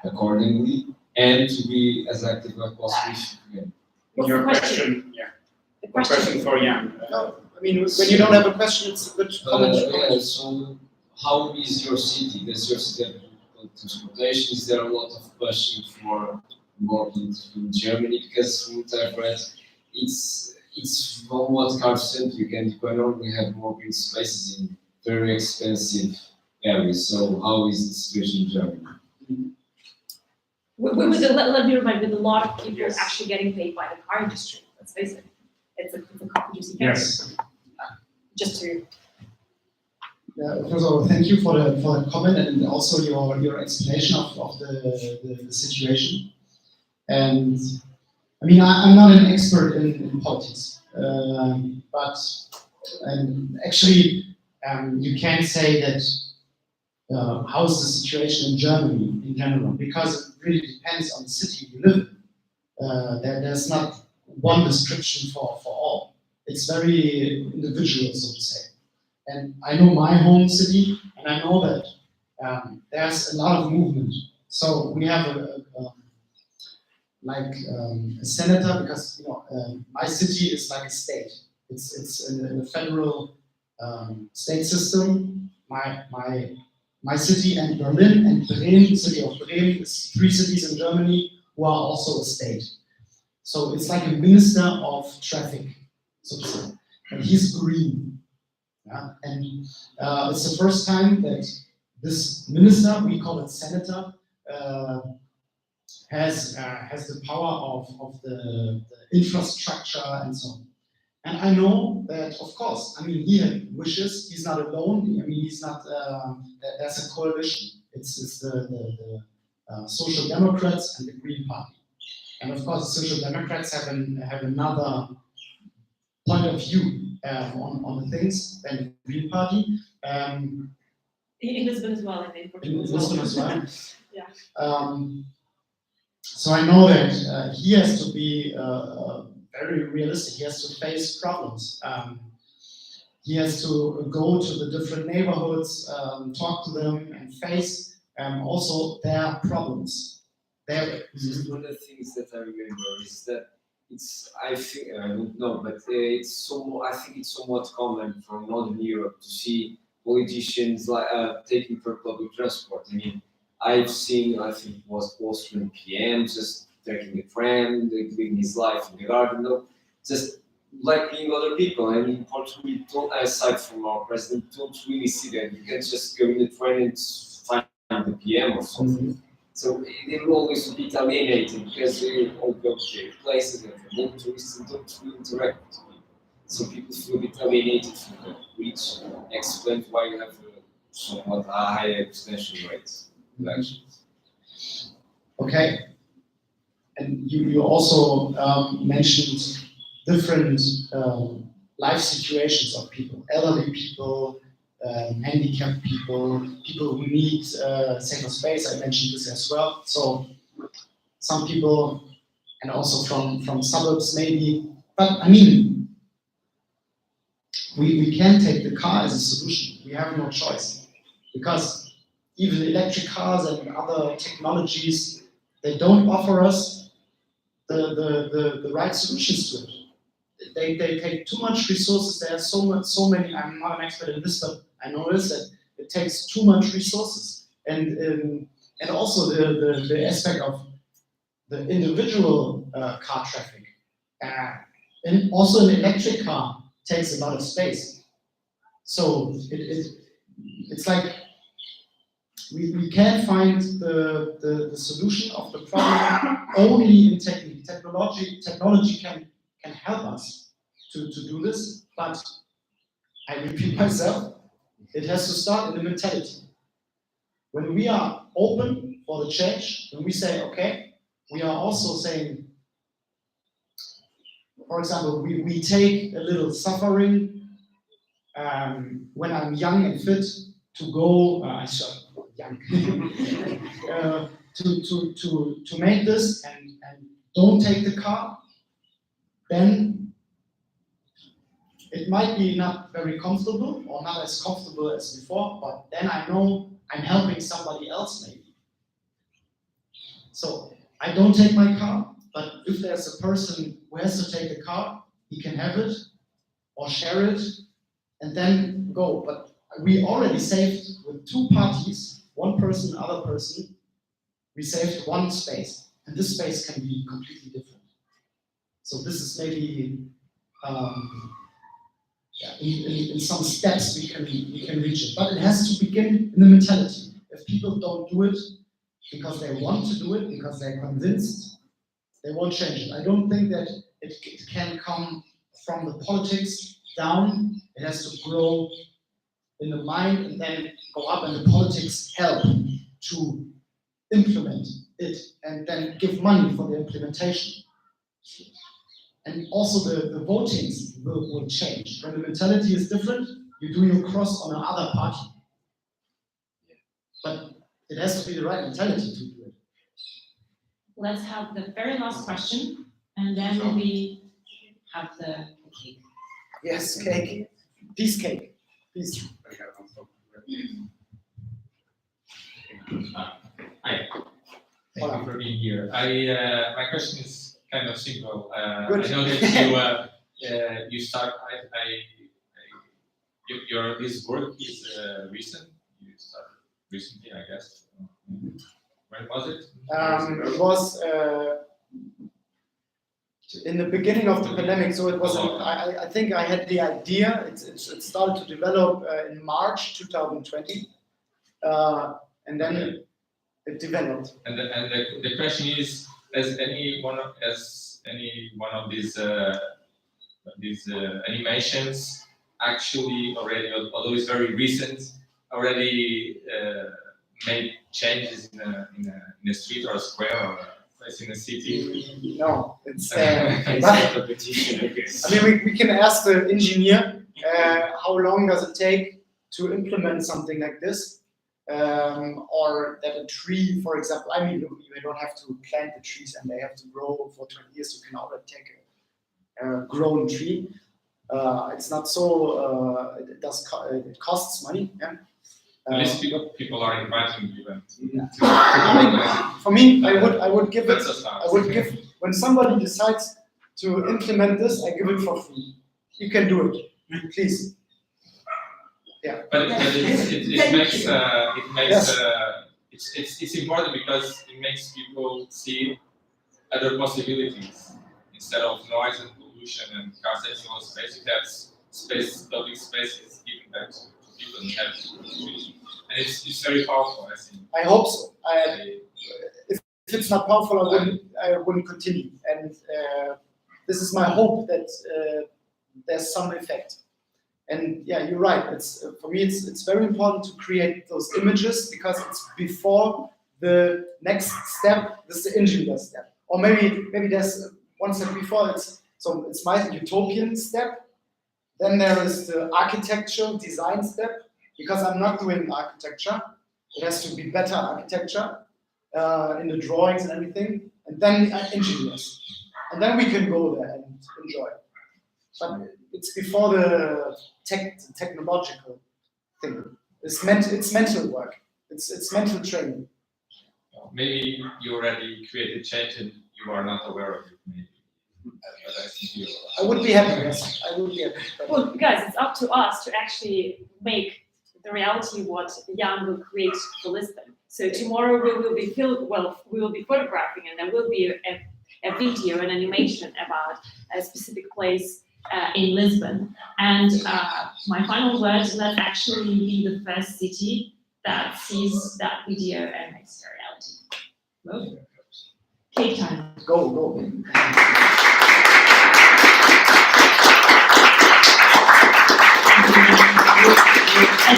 [SPEAKER 6] accordingly and to be as active as possible.
[SPEAKER 7] What's
[SPEAKER 8] Your
[SPEAKER 7] the question?
[SPEAKER 8] question, yeah.
[SPEAKER 7] The
[SPEAKER 8] One question for Jan.
[SPEAKER 2] No, I mean, when you don't have a question, it's a good comment.
[SPEAKER 6] Yeah, so how is your city? Does your city have public transportation? Is there a lot of pushing for more in Germany? Because from what I've read, it's somewhat car-centric, and you can only have more green spaces in very expensive areas. So how is the situation in Germany?
[SPEAKER 7] Let me remind, with a lot of people
[SPEAKER 8] Yes.
[SPEAKER 7] actually getting paid by the car industry, let's face it. It's a car-producing
[SPEAKER 8] Yes.
[SPEAKER 7] Just to,
[SPEAKER 5] First of all, thank you for the comment and also your explanation of the situation. And I mean, I'm not an expert in politics, but actually, you can say that how is the situation in Germany in general, because it really depends on the city you live in. There's not one description for all. It's very individual, so to say. And I know my home city, and I know that there's a lot of movement. So we have a senator, because my city is like a state. It's in the federal state system. My city and Berlin and Bremen, city of Bremen, is 3 cities in Germany who are also a state. So it's like a minister of traffic, so to say. And he's green. Yeah? And it's the first time that this minister, we call it senator, has the power of the infrastructure and so on. And I know that, of course, I mean, he had wishes. He's not alone. I mean, he's not. There's a coalition. It's the Social Democrats and the Green Party. And of course, the Social Democrats have another point of view on the things than the Green Party.
[SPEAKER 7] in Lisbon as well, I think.
[SPEAKER 5] In Lisbon as well.
[SPEAKER 7] Yeah.
[SPEAKER 5] So I know that he has to be very realistic. He has to face problems. He has to go to the different neighborhoods, talk to them, and face also their problems.
[SPEAKER 6] One of the things that I remember is that I think, I don't know, but I think it's somewhat common from Northern Europe to see politicians like taking for public transport. I mean, I've seen, I think it was Austrian PM just taking a tram, living his life in the garden, just like being other people. I mean, in Portugal, we don't, aside from our president, don't really see that. You can just go in the train and find the PM or something. So they will always be alienated because they all go to their places and they're not tourists and don't really interact with people. So people feel a bit alienated from that, which explains why you have somewhat high abstention rates in elections.
[SPEAKER 5] Okay. And you also mentioned different life situations of people, elderly people, handicapped people, people who need safer space. I mentioned this as well. So some people, and also from suburbs maybe, but I mean, we can take the car as a solution. We have no choice, because even electric cars and other technologies, they don't offer us the right solutions to it. They take too much resources. There are so many. I'm not an expert in this, but I noticed that it takes too much resources, and also the aspect of the individual car traffic, and also an electric car takes a lot of space. So it's like we can't find the solution of the problem only in technology. Technology can help us to do this, but I repeat myself, it has to start in the mentality. When we are open for the change, when we say, okay, we are also saying, for example, we take a little suffering when I'm young and fit to go, to make this and don't take the car, then it might be not very comfortable or not as comfortable as before, but then I know I'm helping somebody else maybe. So I don't take my car, but if there's a person who has to take the car, he can have it or share it and then go. But we already saved with two parties, one person, other person, we saved one space, and this space can be completely different. So this is maybe in some steps we can reach it, but it has to begin in the mentality. If people don't do it because they want to do it, because they're convinced, they won't change it. I don't think that it can come from the politics down. It has to grow in the mind and then go up, and the politics help to implement it and then give money for the implementation. And also the votings will change. When the mentality is different, you do your cross on another party. But it has to be the right mentality to do it.
[SPEAKER 1] Let's have the very last question, and then we have the cake.
[SPEAKER 2] Yes, cake. Please, cake. Please.
[SPEAKER 11] Hi. Thank you for being here. My question is kind of simple. I know that you start. This work is recent. You started recently, I guess. When was it?
[SPEAKER 2] It was in the beginning of the pandemic, so it was. I think I had the idea. It started to develop in March 2020, and then it developed.
[SPEAKER 11] And the question is, has any one of these animations actually already, although it's very recent, already made changes in a street or a square or a place in a city?
[SPEAKER 2] No, it's. I mean, we can ask the engineer how long does it take to implement something like this. Or that a tree, for example, I mean, you don't have to plant the trees and they have to grow for 20 years. You can already take a grown tree. It's not so, it costs money. Yeah?
[SPEAKER 11] At least people are inviting you.
[SPEAKER 2] For me, I would give it, when somebody decides to implement this, I give it for free. You can do it, please.
[SPEAKER 11] But it's important because it makes people see other possibilities instead of noise and pollution and cars sitting on space. It has space, public spaces given that to people and have and it's very powerful, I think.
[SPEAKER 2] I hope so. If it's not powerful, I wouldn't continue. And this is my hope that there's some effect. And yeah, you're right. It's for me, it's very important to create those images because it's before the next step. This is the engineer step, or maybe there's one step before. It's my utopian step. Then there is the architectural design step because I'm not doing architecture. It has to be better architecture in the drawings and everything, and then engineers, and then we can go there and enjoy. But it's before the technological thing. It's mental work. It's mental training.
[SPEAKER 11] Maybe you already created change and you are not aware of it. Maybe, but I think you.
[SPEAKER 2] I would be happy. Yes, I would be happy.
[SPEAKER 7] Well, guys, it's up to us to actually make the reality what Jan will create for Lisbon. So tomorrow we will be photographing, and there will be a video, an animation about a specific place in Lisbon. And my final word, let's actually be the first city that sees that video and makes it a reality. Well, cake time.
[SPEAKER 2] Go.
[SPEAKER 7] And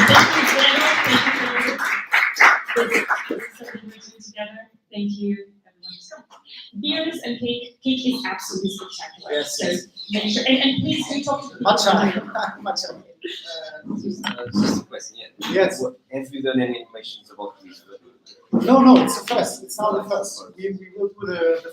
[SPEAKER 7] thank you, Daniel. Thank you for celebrating together. Thank you, everyone. Beers and cake. Cake is absolutely spectacular.
[SPEAKER 2] Yes,
[SPEAKER 7] So
[SPEAKER 2] yes.
[SPEAKER 7] make sure, and please do talk to
[SPEAKER 2] Matcha.
[SPEAKER 12] Just a question, yeah.
[SPEAKER 2] Yes.
[SPEAKER 12] Have you done any animations about this?
[SPEAKER 2] No, it's the first. It's now the first. We will do the